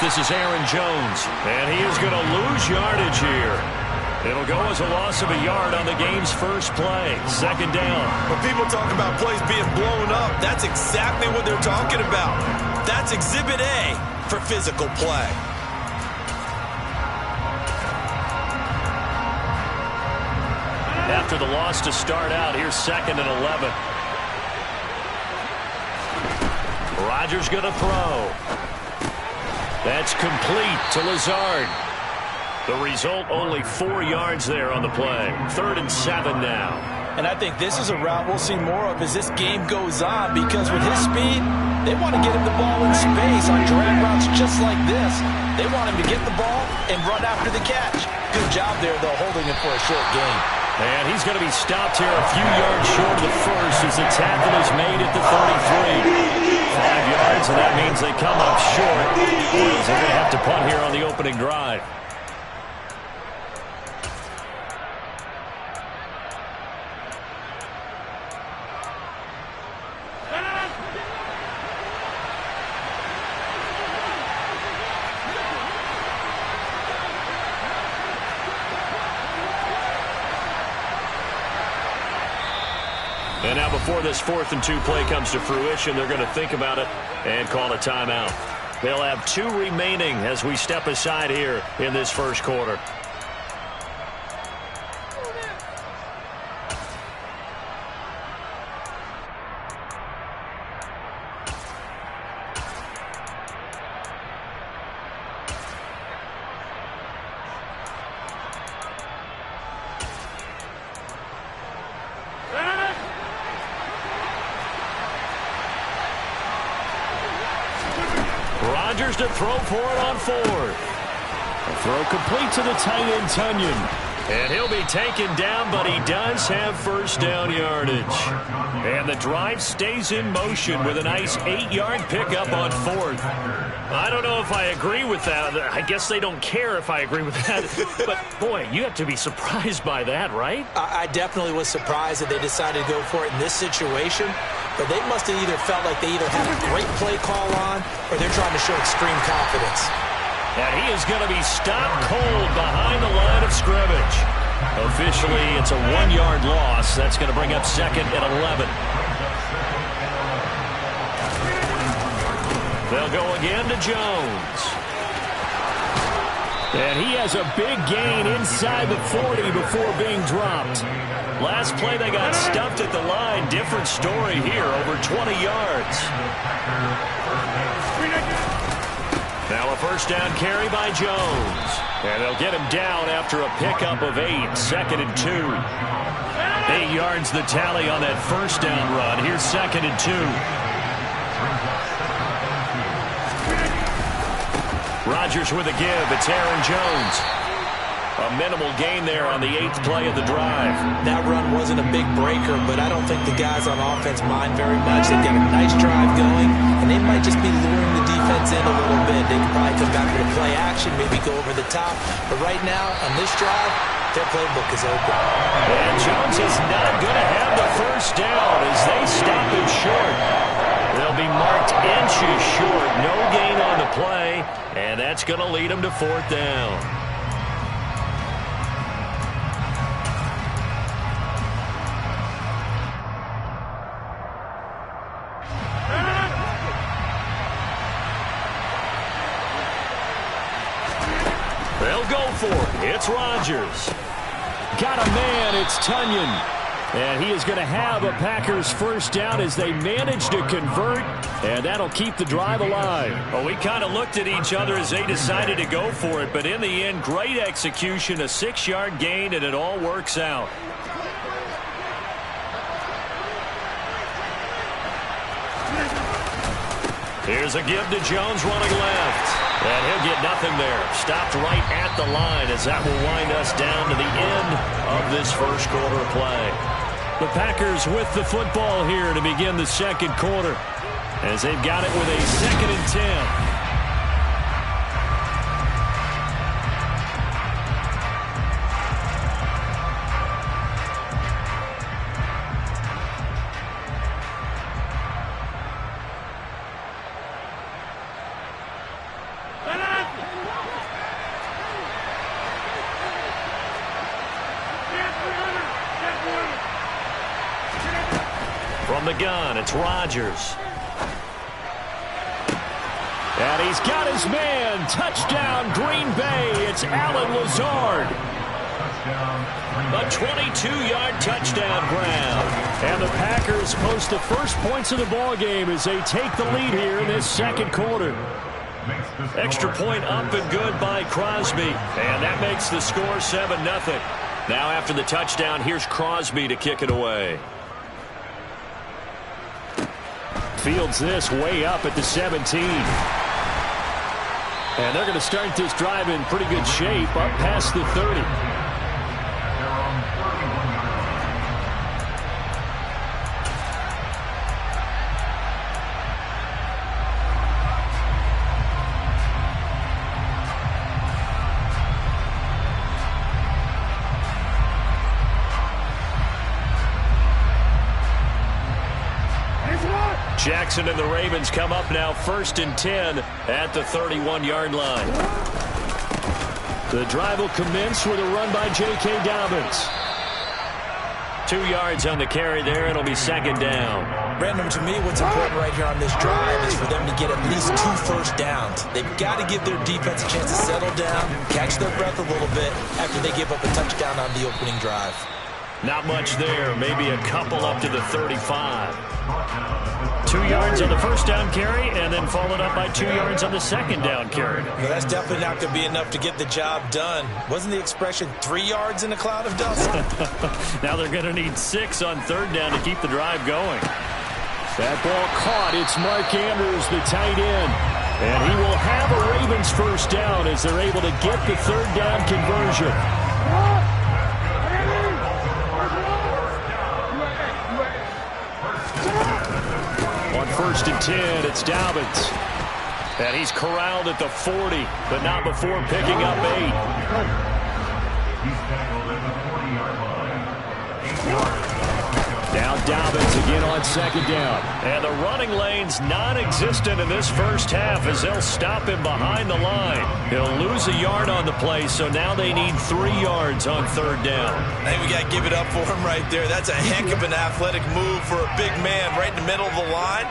This is Aaron Jones, and he is going to lose yardage here. It'll go as a loss of a yard on the game's first play. Second down. When people talk about plays being blown up, that's exactly what they're talking about. That's Exhibit A for physical play. After the loss to start out, here's 2nd and 11. Rodgers going to throw. That's complete to Lazard. The result, only 4 yards there on the play. 3rd and 7 now. And I think this is a route we'll see more of as this game goes on, because with his speed, they want to get him the ball in space on drag routes just like this. They want him to get the ball and run after the catch. Good job there, though, holding it for a short gain. And he's going to be stopped here a few yards short of the first as the tackle is made at the 33. 5 yards, and that means they come up short. They're going to have to punt here on the opening drive. And now before this 4th and 2 play comes to fruition, they're going to think about it and call a timeout. They'll have 2 remaining as we step aside here in this first quarter. To throw for it on 4th. A throw complete to the tight end, Tunyon. And he'll be taken down, but he does have first down yardage. And the drive stays in motion with a nice 8-yard pickup on fourth. I don't know if I agree with that. I guess they don't care if I agree with that. But, boy, you have to be surprised by that, right? I definitely was surprised that they decided to go for it in this situation. But they must have either felt like they either had a great play call on or they're trying to show extreme confidence. And he is going to be stopped cold behind the line of scrimmage. Officially, it's a 1-yard loss. That's going to bring up 2nd and 11. They'll go again to Jones. And he has a big gain inside the 40 before being dropped. Last play, they got stuffed at the line. Different story here, over 20 yards. Now a first down carry by Jones. And they'll get him down after a pickup of 8, 2nd and 2. 8 yards the tally on that first down run. Here's 2nd and 2. Rodgers with a give. It's Aaron Jones. A minimal gain there on the 8th play of the drive. That run wasn't a big breaker, but I don't think the guys on offense mind very much. They've got a nice drive going, and they might just be luring the defense in a little bit. They could probably come back with a play action, maybe go over the top. But right now, on this drive, their playbook is open. And Jones is not going to have the first down as they stop him short. They'll be marked inches short. No gain on the play, and that's going to lead them to 4th down. They'll go for it. It's Rodgers. Got a man. It's Tunyon. And he is going to have a Packers first down as they manage to convert, and that'll keep the drive alive. Well, we kind of looked at each other as they decided to go for it, but in the end, great execution, a 6-yard gain, and it all works out. Here's a give to Jones running left. And he'll get nothing there. Stopped right at the line as that will wind us down to the end of this first quarter play. The Packers with the football here to begin the second quarter as they've got it with a 2nd and 10. From the gun, it's Rodgers. And he's got his man. Touchdown, Green Bay. It's Allen Lazard. A 22-yard touchdown grab. And the Packers post the first points of the ballgame as they take the lead here in this second quarter. Extra point up and good by Crosby. And that makes the score 7-0. Now after the touchdown, here's Crosby to kick it away. Fields this way up at the 17. And they're going to start this drive in pretty good shape up past the 30. Jackson and the Ravens come up now 1st and 10 at the 31-yard line. The drive will commence with a run by J.K. Dobbins. 2 yards on the carry there. It'll be 2nd down. Brandon, to me, what's important right here on this drive is for them to get at least 2 first downs. They've got to give their defense a chance to settle down, catch their breath a little bit after they give up a touchdown on the opening drive. Not much there. Maybe a couple up to the 35. 2 yards on the first down carry, and then followed up by 2 yards on the second down carry. Well, that's definitely not going to be enough to get the job done. Wasn't the expression 3 yards in a cloud of dust? Now they're going to need 6 on 3rd down to keep the drive going. That ball caught. It's Mark Andrews, the tight end. And he will have a Ravens first down as they're able to get the 3rd down conversion. 1st and 10. It's B.O.M.B.S. And he's corralled at the 40, but not before picking up 8. He's tackled at the 40-yard line. 8 yards. Now B.O.M.B.S. again on 2nd down. And the running lane's non-existent in this first half as they'll stop him behind the line. He'll lose a yard on the play, so now they need 3 yards on 3rd down. I think we got to give it up for him right there. That's a heck of an athletic move for a big man right in the middle of the line.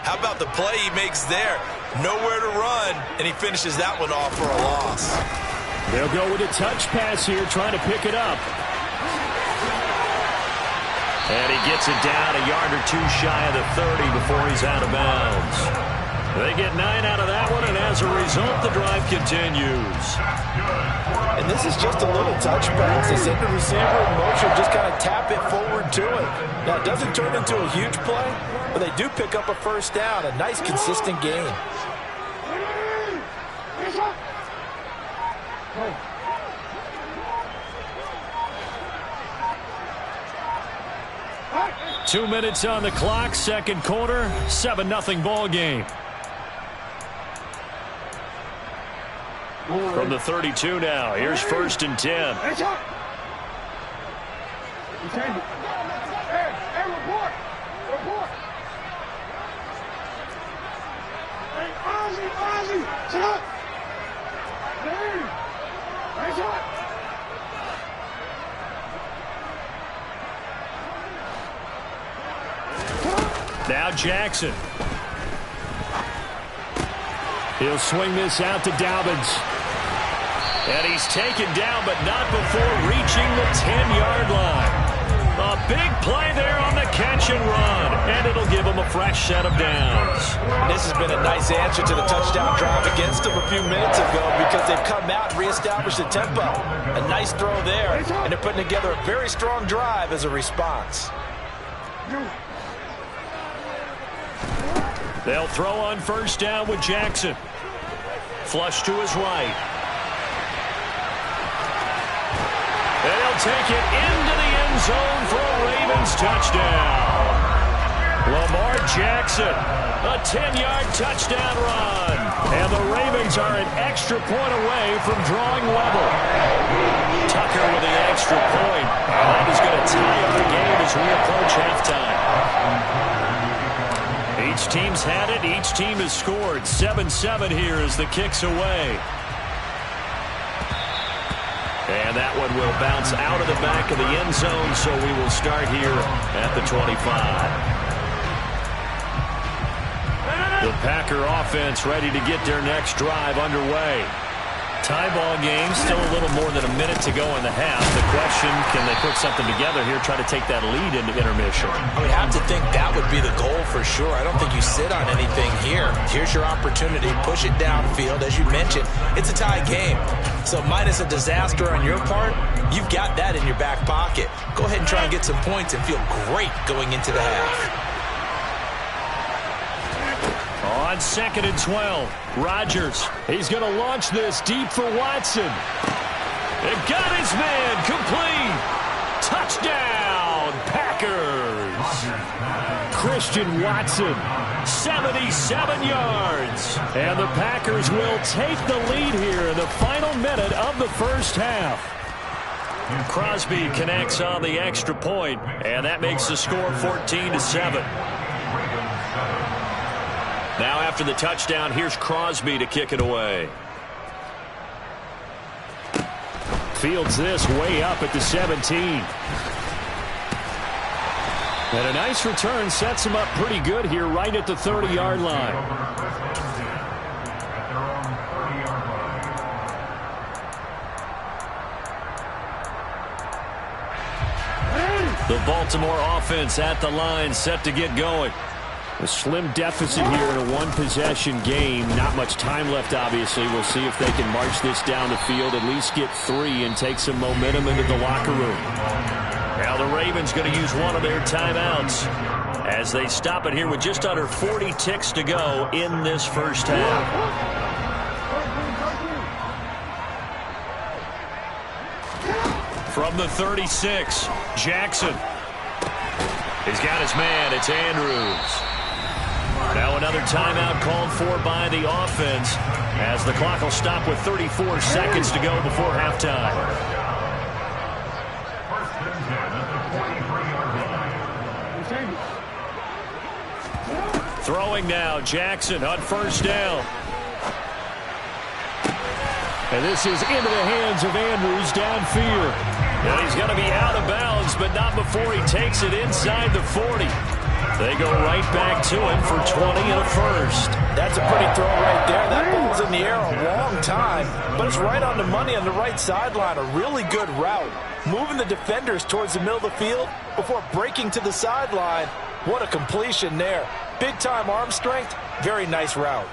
How about the play he makes there? Nowhere to run, and he finishes that one off for a loss. They'll go with a touch pass here, trying to pick it up. And he gets it down a yard or 2 shy of the 30 before he's out of bounds. They get 9 out of that one, and as a result, the drive continues. And this is just a little touch pass. They send the receiver in motion, just kind of tap it forward to it. Now, it doesn't turn into a huge play, but they do pick up a 1st down. A nice, consistent gain. Two minutes on the clock, 2nd quarter, 7-0 ball game. From the 32 now, here's 1st and 10. Now Jackson. He'll swing this out to B.O.M.B.S. And he's taken down, but not before reaching the 10-yard line. A big play there on the catch and run, and it'll give him a fresh set of downs. And this has been a nice answer to the touchdown drive against them a few minutes ago because they've come out and reestablished the tempo. A nice throw there, and they're putting together a very strong drive as a response. They'll throw on 1st down with Jackson. Flush to his right. They'll take it into the end zone for a Ravens touchdown. Lamar Jackson, a 10-yard touchdown run. And the Ravens are an extra point away from drawing level. Tucker with the extra point. And that is going to tie up the game as we approach halftime. Each team's had it. Each team has scored. 7-7 here as the kick's away. And that one will bounce out of the back of the end zone, so we will start here at the 25. The Packer offense ready to get their next drive underway. Tie ball game, still a little more than a minute to go in the half. The question, can they put something together here, try to take that lead into intermission? I would have to think that would be the goal for sure. I don't think you sit on anything here. Here's your opportunity. Push it downfield. As you mentioned, it's a tie game. So minus a disaster on your part, you've got that in your back pocket. Go ahead and try and get some points and feel great going into the half. On 2nd and 12, Rodgers. He's going to launch this deep for Watson. It got his man complete. Touchdown, Packers. Christian Watson, 77 yards. And the Packers will take the lead here in the final minute of the first half. Crosby connects on the extra point, and that makes the score 14-7. Now after the touchdown, here's Crosby to kick it away. Fields this way up at the 17. And a nice return sets him up pretty good here right at the 30-yard line. The Baltimore offense at the line, set to get going. A slim deficit here in a one-possession game. Not much time left, obviously. We'll see if they can march this down the field, at least get 3, and take some momentum into the locker room. Now the Ravens going to use one of their timeouts as they stop it here with just under 40 ticks to go in this first half. From the 36, Jackson. He's got his man. It's Andrews. Now another timeout called for by the offense as the clock will stop with 34 seconds to go before halftime. Throwing now, Jackson on first down. And this is into the hands of Andrews downfield. And he's going to be out of bounds, but not before he takes it inside the 40. They go right back to him for 20 and a first. That's a pretty throw right there. That ball's in the air a long time, but it's right on the money on the right sideline. A really good route. Moving the defenders towards the middle of the field before breaking to the sideline. What a completion there. Big-time arm strength. Very nice route.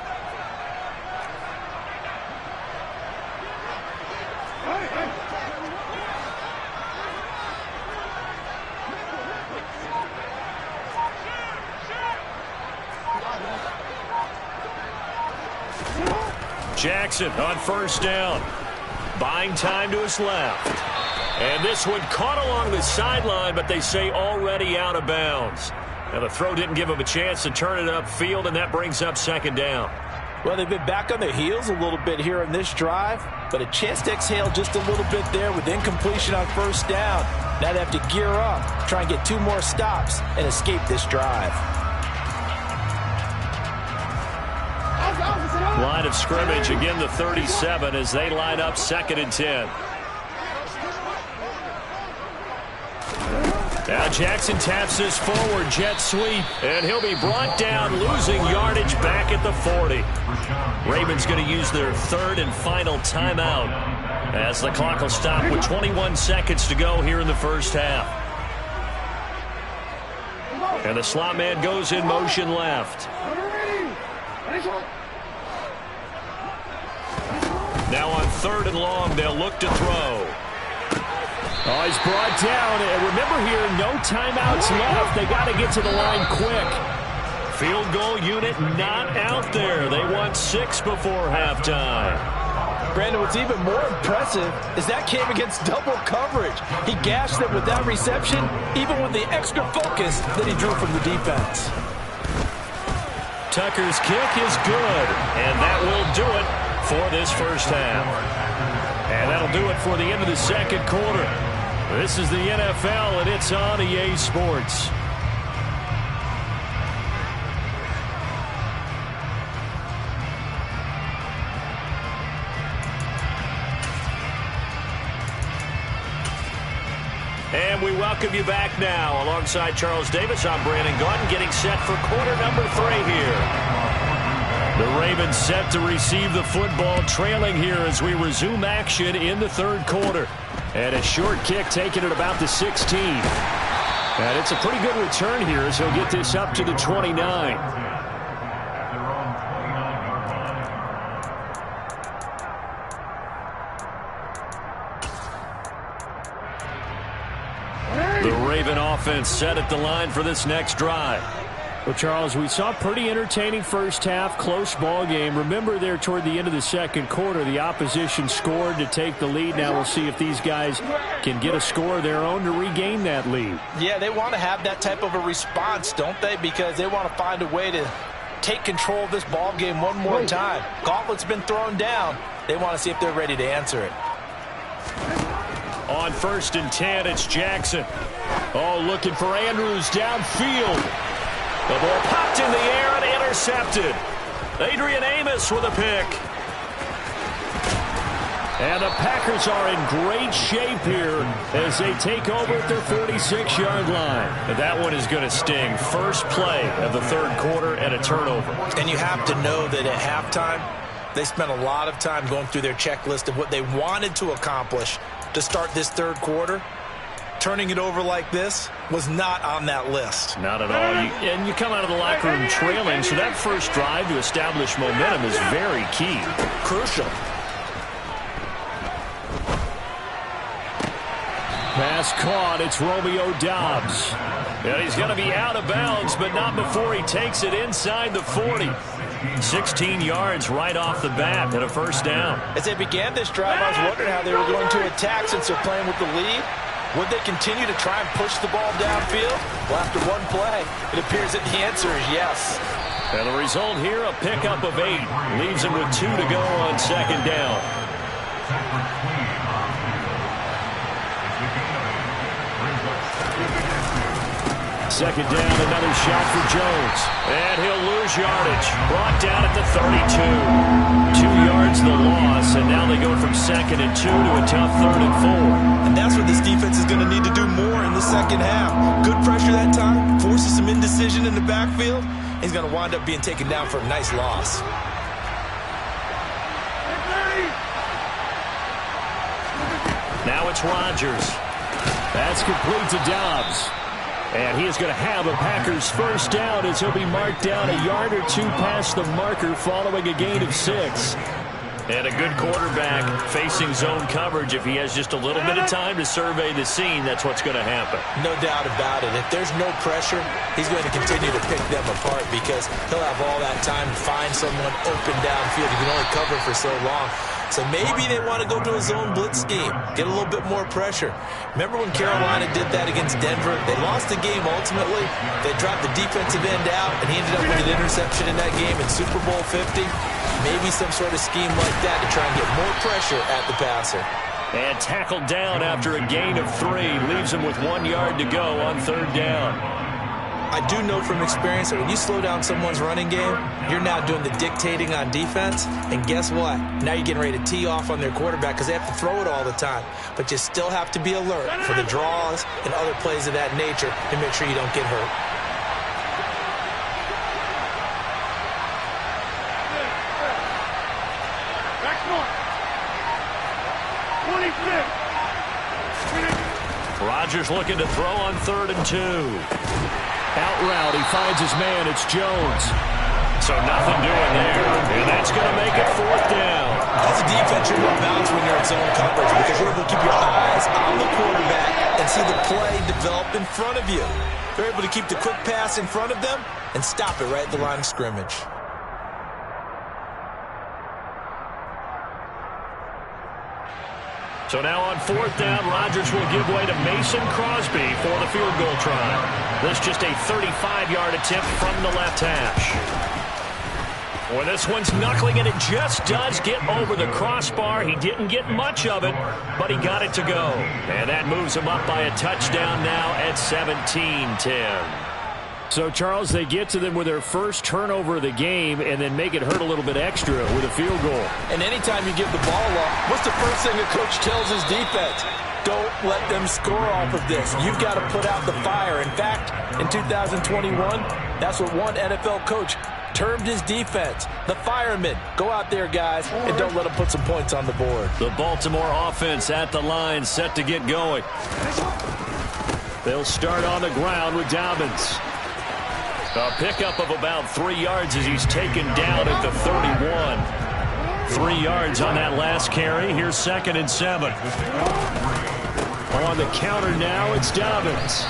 Jackson on first down. Buying time to his left. And this one caught along the sideline, but they say already out of bounds. Now the throw didn't give him a chance to turn it upfield, and that brings up second down. Well, they've been back on their heels a little bit here in this drive, but a chance to exhale just a little bit there with incompletion on first down. Now they have to gear up, try and get 2 more stops, and escape this drive. Line of scrimmage, again the 37 as they line up 2nd and 10. Now Jackson taps this forward, jet sweep, and he'll be brought down, losing yardage back at the 40. Ravens going to use their 3rd and final timeout as the clock will stop with 21 seconds to go here in the first half. And the slot man goes in motion left. Now on 3rd and long, they'll look to throw. Oh, he's brought down. And remember here, no timeouts left. They got to get to the line quick. Field goal unit not out there. They want 6 before halftime. Brandon, what's even more impressive is that came against double coverage. He gashed them with that reception, even with the extra focus that he drew from the defense. Tucker's kick is good, and that will do it for this first half. And that'll do it for the end of the second quarter. This is the NFL, and it's on EA Sports. And we welcome you back now. Alongside Charles Davis, I'm Brandon Gaudin, getting set for quarter number 3 here. The Ravens set to receive the football, trailing here as we resume action in the 3rd quarter. And a short kick taken at about the 16. And it's a pretty good return here as he'll get this up to the 29. The Raven offense set at the line for this next drive. Well, Charles, we saw a pretty entertaining first half, close ball game. Remember there toward the end of the second quarter, the opposition scored to take the lead. Now we'll see if these guys can get a score of their own to regain that lead. Yeah, they want to have that type of a response, don't they? Because they want to find a way to take control of this ball game one more time. Gauntlet's been thrown down. They want to see if they're ready to answer it. On 1st and 10, it's Jackson. Oh, looking for Andrews downfield. The ball popped in the air and intercepted. Adrian Amos with a pick. And the Packers are in great shape here as they take over at their 46-yard line. And that one is going to sting. First play of the 3rd quarter and a turnover. And you have to know that at halftime, they spent a lot of time going through their checklist of what they wanted to accomplish to start this 3rd quarter. Turning it over like this was not on that list. Not at all. And you come out of the locker room trailing, so that first drive to establish momentum is very key. Crucial. Pass caught. It's Romeo Doubs. And he's going to be out of bounds, but not before he takes it inside the 40. 16 yards right off the bat and a first down. As they began this drive, I was wondering how they were going to attack since they're playing with the lead. Would they continue to try and push the ball downfield? Well, after one play, it appears that the answer is yes. And the result here, a pickup of 8. Leaves him with 2 to go on second down. Second down, another shot for Jones. And he'll lose yardage. Brought down at the 32. 2 yards the loss, and now they go from 2nd and 2 to a tough 3rd and 4. And that's what this defense is going to need to do more in the second half. Good pressure that time, forces some indecision in the backfield. He's going to wind up being taken down for a nice loss. Now it's Rodgers. That's complete to Dobbs. And he is going to have a Packers first down as he'll be marked down a yard or 2 past the marker following a gain of 6. And a good quarterback facing zone coverage. If he has just a little bit of time to survey the scene, that's what's going to happen. No doubt about it. If there's no pressure, he's going to continue to pick them apart because he'll have all that time to find someone open downfield. He can only cover for so long. So maybe they want to go to a zone blitz scheme, get a little bit more pressure. Remember when Carolina did that against Denver? They lost the game ultimately. They dropped the defensive end out, and he ended up with an interception in that game in Super Bowl 50. Maybe some sort of scheme like that to try and get more pressure at the passer. And tackled down after a gain of 3. Leaves him with 1 yard to go on 3rd down. I do know from experience that when you slow down someone's running game, you're now doing the dictating on defense. And guess what? Now you're getting ready to tee off on their quarterback because they have to throw it all the time. But you still have to be alert for the draws and other plays of that nature to make sure you don't get hurt. Rodgers looking to throw on 3rd and 2. Out route, he finds his man. It's Jones. So nothing doing there. And that's going to make it 4th down. As a defense, you're going to bounce when you're in zone coverage because you're able to keep your eyes on the quarterback and see the play develop in front of you. They're able to keep the quick pass in front of them and stop it right at the line of scrimmage. So now on 4th down, Rodgers will give way to Mason Crosby for the field goal try. This just a 35-yard attempt from the left hash. Well, this one's knuckling, and it just does get over the crossbar. He didn't get much of it, but he got it to go. And that moves him up by a touchdown now at 17-10. So, Charles, they get to them with their first turnover of the game and then make it hurt a little bit extra with a field goal. And anytime you give the ball up, what's the first thing a coach tells his defense? Don't let them score off of this. You've got to put out the fire. In fact, in 2021, that's what one NFL coach termed his defense, the firemen. Go out there, guys, and don't let them put some points on the board. The Baltimore offense at the line, set to get going. They'll start on the ground with Dobbins. A pickup of about 3 yards as he's taken down at the 31. 3 yards on that last carry. Here's 2nd and 7. On the counter now, it's Dobbins.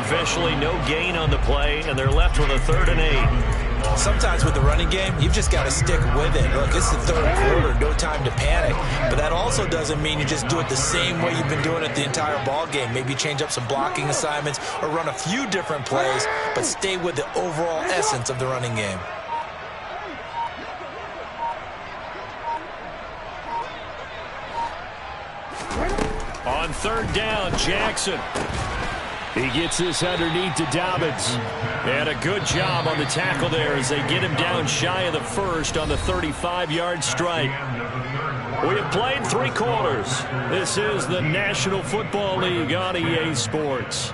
Officially no gain on the play, and they're left with a 3rd and 8. Sometimes with the running game, you've just got to stick with it. Look, it's the 3rd quarter, no time to panic. But that also doesn't mean you just do it the same way you've been doing it the entire ball game. Maybe change up some blocking assignments or run a few different plays, but stay with the overall essence of the running game. On 3rd down, Jackson. He gets this underneath to Dobbins. And a good job on the tackle there as they get him down shy of the 1st on the 35-yard strike. We have played 3 quarters. This is the National Football League on EA Sports.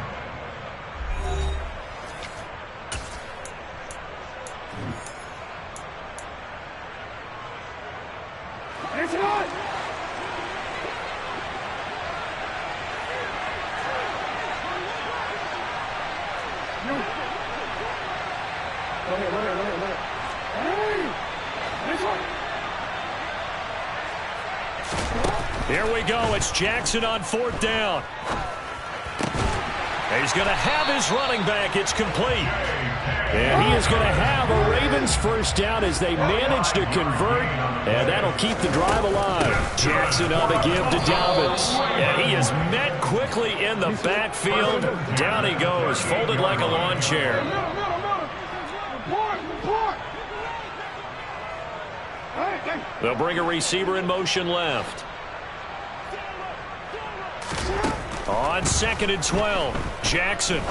Here we go. It's Jackson on 4th down. He's going to have his running back. It's complete. And he is going to have a Ravens first down as they manage to convert, and that'll keep the drive alive. Jackson on the give to B.O.M.B.S. And he is met quickly in the backfield. Down he goes, folded like a lawn chair. They'll bring a receiver in motion left. On 2nd and 12, Jackson.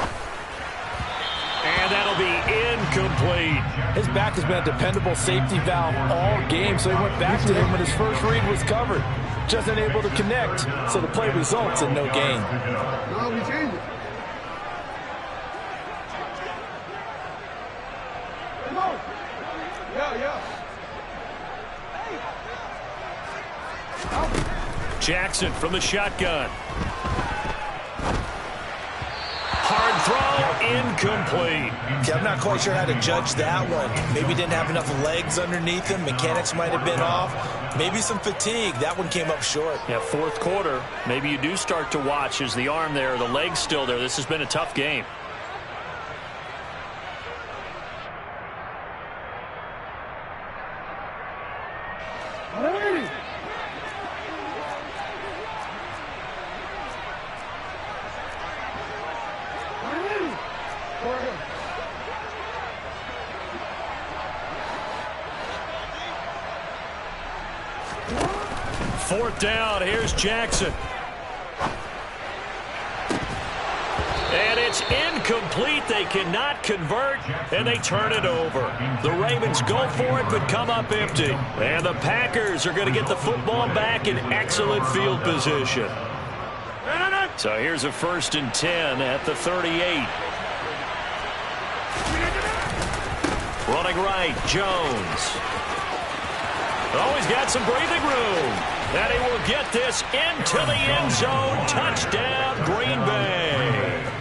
And that'll be incomplete. His back has been a dependable safety valve all game, so he went back to him when his first read was covered. Just unable to connect, so the play results in no gain. Jackson from the shotgun. Hard throw, incomplete. Okay, I'm not quite sure how to judge that one. Maybe didn't have enough legs underneath him. Mechanics might have been off. Maybe some fatigue. That one came up short. Yeah, fourth quarter. Maybe you do start to watch. Is the arm there, the leg's still there? This has been a tough game. Fourth down, here's Jackson. And it's incomplete. They cannot convert, and they turn it over. The Ravens go for it, but come up empty. And the Packers are going to get the football back in excellent field position. So here's a 1st and 10 at the 38. Running right, Jones. Oh, he's got some breathing room. And he will get this into the end zone. Touchdown, Green Bay.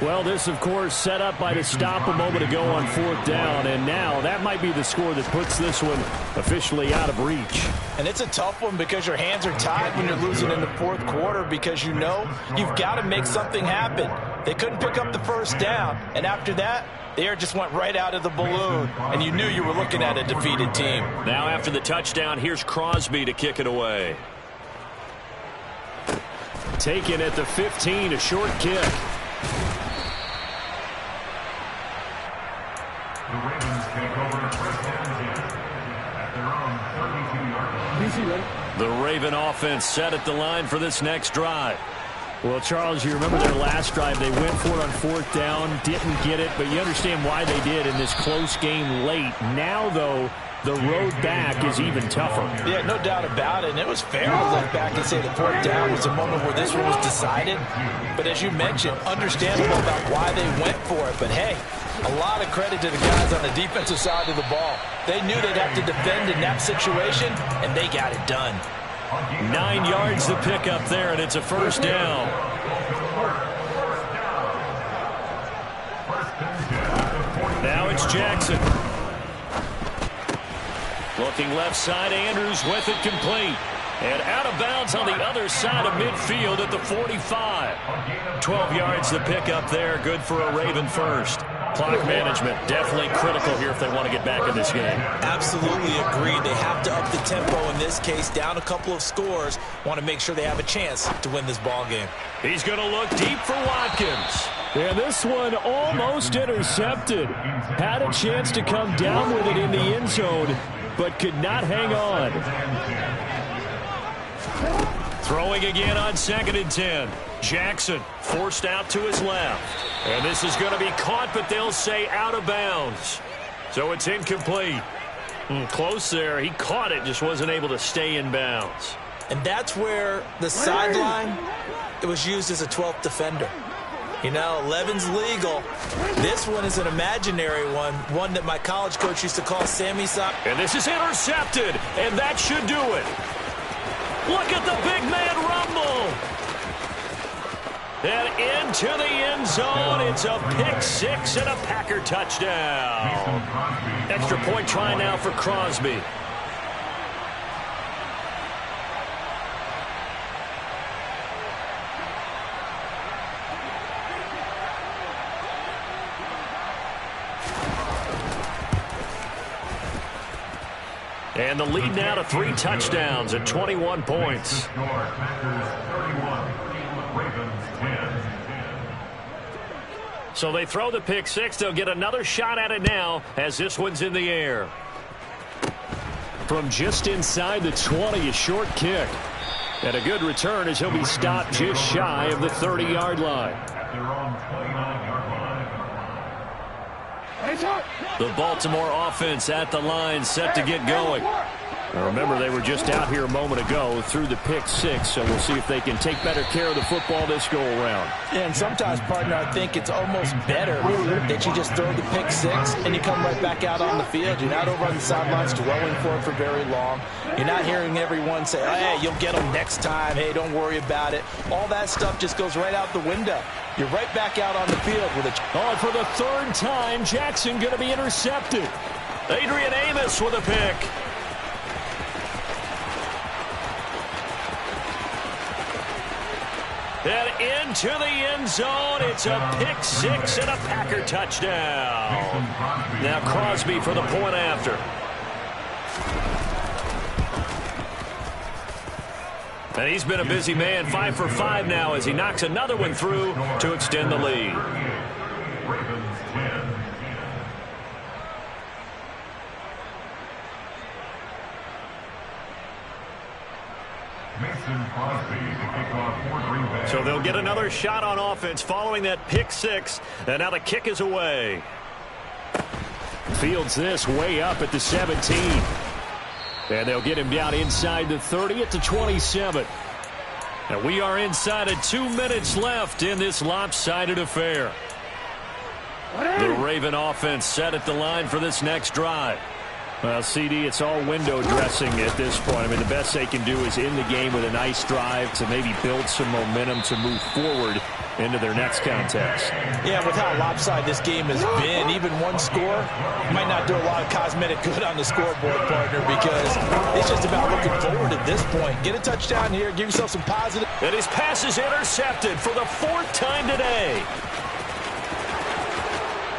Well, this, of course, set up by the stop a moment ago on 4th down. And now that might be the score that puts this one officially out of reach. And it's a tough one because your hands are tied when you're losing in the 4th quarter because you know you've got to make something happen. They couldn't pick up the first down. And after that, the air just went right out of the balloon, and you knew you were looking at a defeated team. Now after the touchdown, here's Crosby to kick it away. Taken at the 15, a short kick. The Ravens take over 1st and 10 at their own 32-yard line. The Raven offense set at the line for this next drive. Well, Charles, you remember their last drive. They went for it on 4th down, didn't get it, but you understand why they did in this close game late. Now, though, the road back is even tougher. Yeah, no doubt about it, and it was fair to look back and say the 4th down was a moment where this one was decided. But as you mentioned, understandable about why they went for it. But, hey, a lot of credit to the guys on the defensive side of the ball. They knew they'd have to defend in that situation, and they got it done. 9 yards to pick up there, and it's a 1st down. Now it's Jackson. Looking left side, Andrews with it complete. And out of bounds on the other side of midfield at the 45. 12 yards to pick up there, good for a Raven first. Clock management definitely critical here if they want to get back in this game. Absolutely agreed. They have to up the tempo in this case, down a couple of scores. Want to make sure they have a chance to win this ball game. He's going to look deep for Watkins. And this one almost intercepted. Had a chance to come down with it in the end zone, but could not hang on. Throwing again on 2nd and 10. Jackson forced out to his left. And this is going to be caught, but they'll say out of bounds. So it's incomplete. Close there. He caught it, just wasn't able to stay in bounds. And that's where the sideline, it was used as a 12th defender. You know, 11's legal. This one is an imaginary one that my college coach used to call Sammy Sock. And this is intercepted, and that should do it. Look at the big man rumble. And into the end zone, it's a pick six and a Packer touchdown. Extra point try now for Crosby. And the lead now to 3 touchdowns and 21 points. So they throw the pick six. They'll get another shot at it now as this one's in the air. From just inside the 20, a short kick. And a good return as he'll be stopped just shy of the 30-yard line. The Baltimore offense at the line, set to get going. Now remember, they were just out here a moment ago through the pick six, so we'll see if they can take better care of the football this go-around. Yeah, and sometimes, partner, I think it's almost better that you just throw the pick six and you come right back out on the field. You're not over on the sidelines dwelling for it for very long. You're not hearing everyone say, hey, you'll get them next time. Hey, don't worry about it. All that stuff just goes right out the window. You're right back out on the field with it. Oh, for the third time, Jackson going to be intercepted. Adrian Amos with a pick. And into the end zone, it's a pick six and a Packer touchdown. Now Crosby for the point after. And he's been a busy man, 5 for 5 now as he knocks another one through to extend the lead. So they'll get another shot on offense following that pick six, and now the kick is away. Fields this way up at the 17. And they'll get him down inside the 30 at the 27. And we are inside of 2 minutes left in this lopsided affair. The Raven offense set at the line for this next drive. Well, CD, it's all window dressing at this point. I mean, the best they can do is in the game with a nice drive to maybe build some momentum to move forward into their next contest. Yeah, with how lopsided this game has been, even one score might not do a lot of cosmetic good on the scoreboard, partner, because it's just about looking forward at this point. Get a touchdown here, give yourself some positive. And his pass is intercepted for the 4th time today.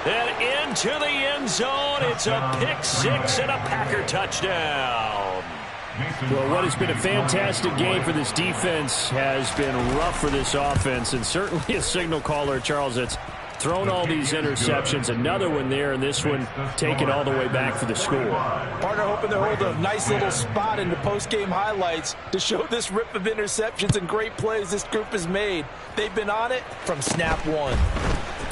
And into the end zone, it's a pick six and a Packer touchdown. Well, what has been a fantastic game for this defense has been rough for this offense, and certainly a signal caller, Charles, that's thrown all these interceptions. Another one there, and this one taken all the way back for the score. Partner hoping to hold a nice little spot in the post-game highlights to show this rip of interceptions and great plays this group has made. They've been on it from snap one.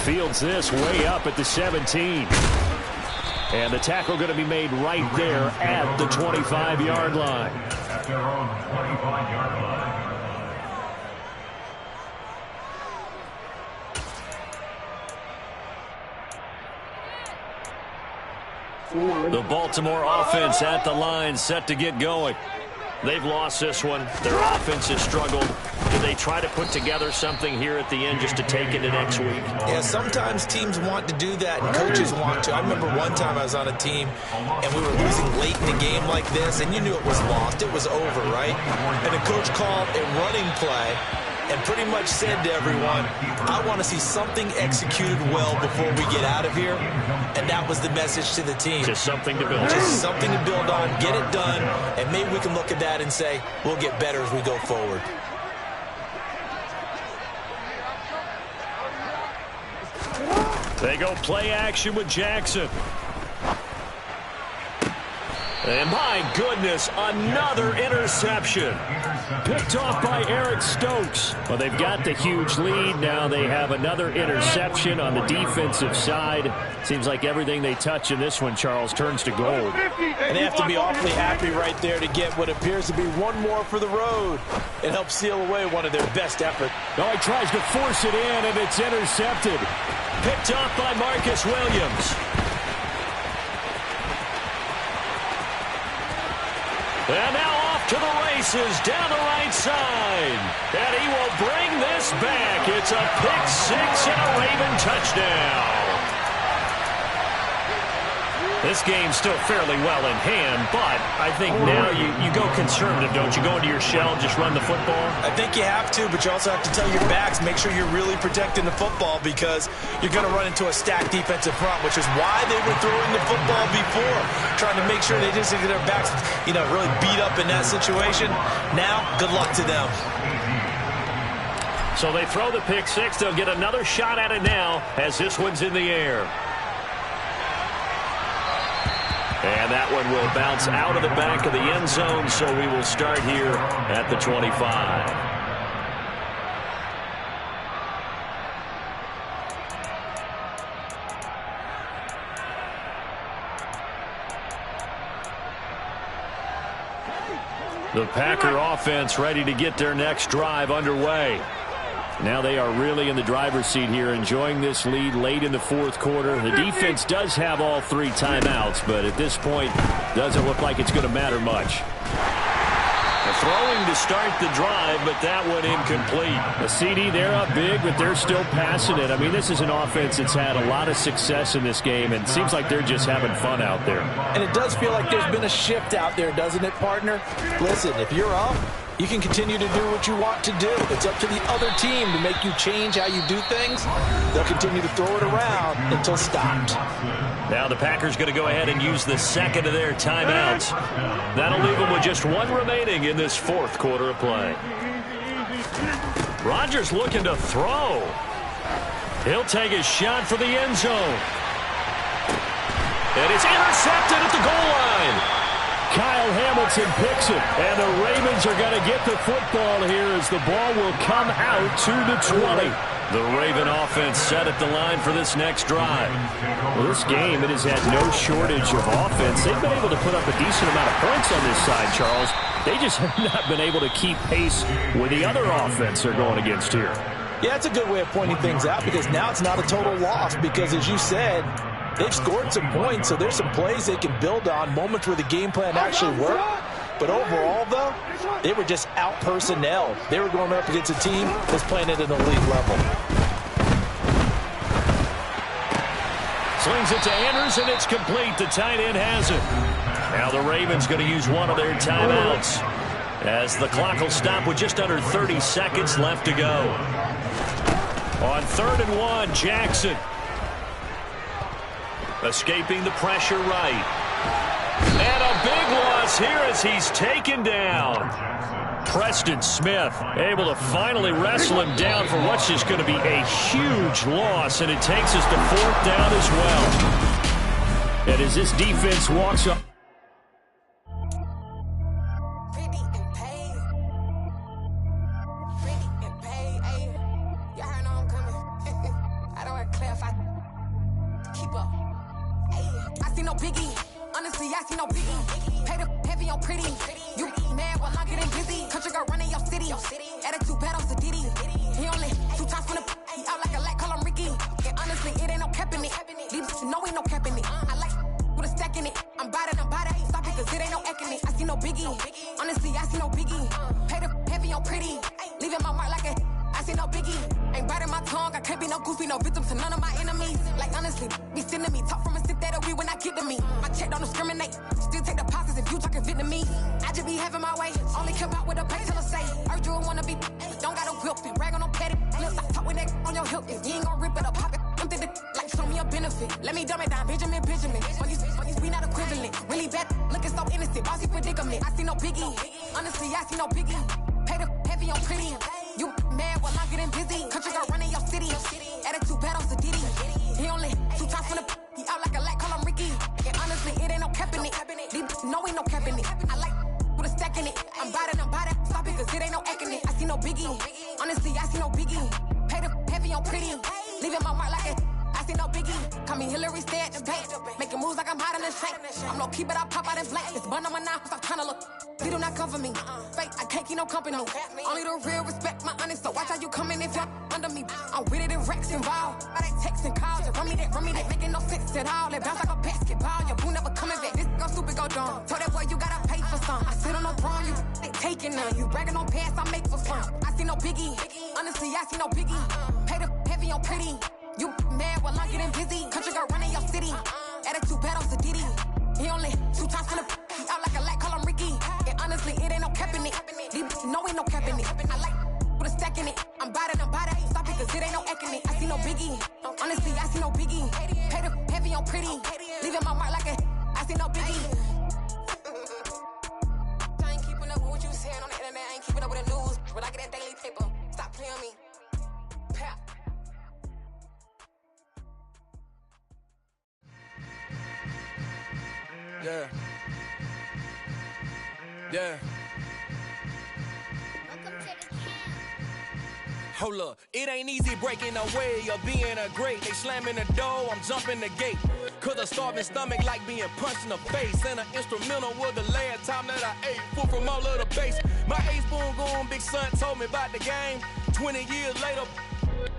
Fields this way up at the 17. And the tackle going to be made right there at the 25-yard line. At their own 25-yard line. The Baltimore offense at the line, set to get going. They've lost this one. Their offense has struggled. Do they try to put together something here at the end just to take into next week? Yeah, sometimes teams want to do that and coaches want to. I remember one time I was on a team and we were losing late in a game like this, and you knew it was lost. It was over, right? And the coach called a running play and pretty much said to everyone, I want to see something executed well before we get out of here. And that was the message to the team. Just something to build on. Just something to build on, get it done, and maybe we can look at that and say, we'll get better as we go forward. They go play action with Jackson. And my goodness, another interception. Picked off by Eric Stokes. Well, they've got the huge lead. Now they have another interception on the defensive side. Seems like everything they touch in this one, Charles, turns to gold. And they have to be awfully happy right there to get what appears to be one more for the road. It helps seal away one of their best efforts. Oh, he tries to force it in, and it's intercepted. Picked off by Marcus Williams. And now off to the races down the right side. And he will bring this back. It's a pick six and a Raven touchdown. This game's still fairly well in hand, but I think now you go conservative, don't you? Go into your shell and just run the football? I think you have to, but you also have to tell your backs, make sure you're really protecting the football because you're going to run into a stacked defensive front, which is why they were throwing the football before, trying to make sure they just get their backs, really beat up in that situation. Now, good luck to them. So they throw the pick six. They'll get another shot at it now as this one's in the air. And that one will bounce out of the back of the end zone, so we will start here at the 25. The Packer offense ready to get their next drive underway. Now they are really in the driver's seat here, enjoying this lead late in the fourth quarter. The defense does have all 3 timeouts, but at this point, doesn't look like it's going to matter much. Throwing to start the drive, but that one incomplete. The CD, they're up big, but they're still passing it. I mean, this is an offense that's had a lot of success in this game, and it seems like they're just having fun out there. And it does feel like there's been a shift out there, doesn't it, partner? Listen, if you're up, you can continue to do what you want to do. It's up to the other team to make you change how you do things. They'll continue to throw it around until stopped. Now the Packers going to go ahead and use the second of their timeouts. That'll leave them with just 1 remaining in this fourth quarter of play. Rodgers looking to throw. He'll take his shot for the end zone. And it's intercepted at the goal line. Kyle Hamilton picks it, and the Ravens are going to get the football here as the ball will come out to the 20. The Raven offense set at the line for this next drive. Well, this game, it has had no shortage of offense. They've been able to put up a decent amount of points on this side, Charles. They just have not been able to keep pace with the other offense they're going against here. Yeah, it's a good way of pointing things out because now it's not a total loss because, as you said, they've scored some points, so there's some plays they can build on, moments where the game plan actually worked. But overall, though, they were just out-personnel. They were going up against a team that's playing at an elite level. Slings it to Anders, and it's complete. The tight end has it. Now the Ravens going to use one of their timeouts as the clock will stop with just under 30 seconds left to go. On 3rd and 1, Jackson. Escaping the pressure right. And a big loss here as he's taken down. Preston Smith able to finally wrestle him down for what's just going to be a huge loss, and it takes us to 4th down as well. And as this defense walks up. Only the real respect my honest, so watch how you come in if you're under me. I'm with it in Rex involved. I they texting calls, run me that, making no sense at all. It bounce like a basketball, your boo never coming back. This go stupid, go dumb. Told that boy you gotta pay for some. I sit on no throne, you ain't taking none. You bragging on pants, I make for fun. I see no biggie, honestly, I see no biggie. Pay the heavy on pretty. You mad while I'm getting busy. Country girl running your city. Attitude bad on Sadiddy. ain't no cap in it. I like with a stack in it. I'm bout it. Stop it, cause it ain't no acting it. I see no biggie. Honestly, I see no biggie. Pay the heavy on pretty. Leaving my mark like a. I see no biggie. I ain't keeping up with what you saying on the internet. I ain't keeping up with the news. But I get that daily paper. Stop playing me. Pap. Yeah. Yeah. Hold up, it ain't easy breaking away or being a great. They slamming the door, I'm jumping the gate. Cause a starving stomach like being punched in the face. And an instrumental was the last time that I ate food from all of the bass. My ace boom goon, big son told me about the game. 20 years later,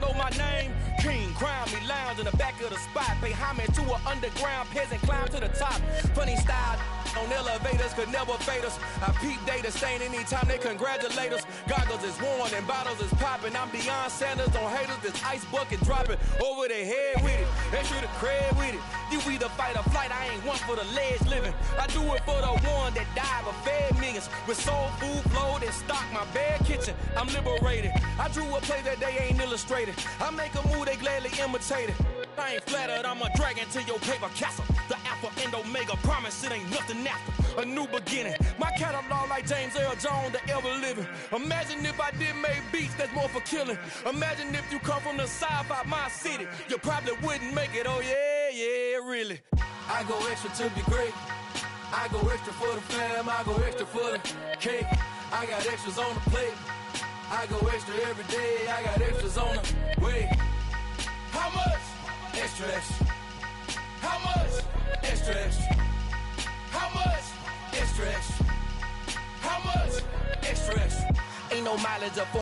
know my name. King, crown me, lounge in the back of the spot. Pay homage to an underground peasant, climb to the top. Funny style on elevators could never fade us. I peep data stain anytime they congratulate us. Goggles is worn and bottles is popping. I'm Deion Sanders on haters, this ice bucket dropping over their head with it. Extra the cred with it. You either fight or flight, I ain't one for the ledge living. I do it for the one that died but fed millions. With soul food flowed and stock my bad kitchen. I'm liberated. I drew a play that they ain't illustrated. I make a move, they gladly imitate it. I ain't flattered, I'm a dragon to your paper castle. The Alpha and Omega, promise it ain't nothing after. A new beginning. My catalog like James Earl Jones, the ever living. Imagine if I did make beats that's more for killing. Imagine if you come from the south out my city. You probably wouldn't make it, oh yeah, really. I go extra to be great. I go extra for the fam, I go extra for the cake. I got extras on the plate. I go extra every day, I got extras on the way. How much? Extra, extra. How much? Extra, extra. How much? Extra, extra. How much? Extra, extra. Ain't no mileage up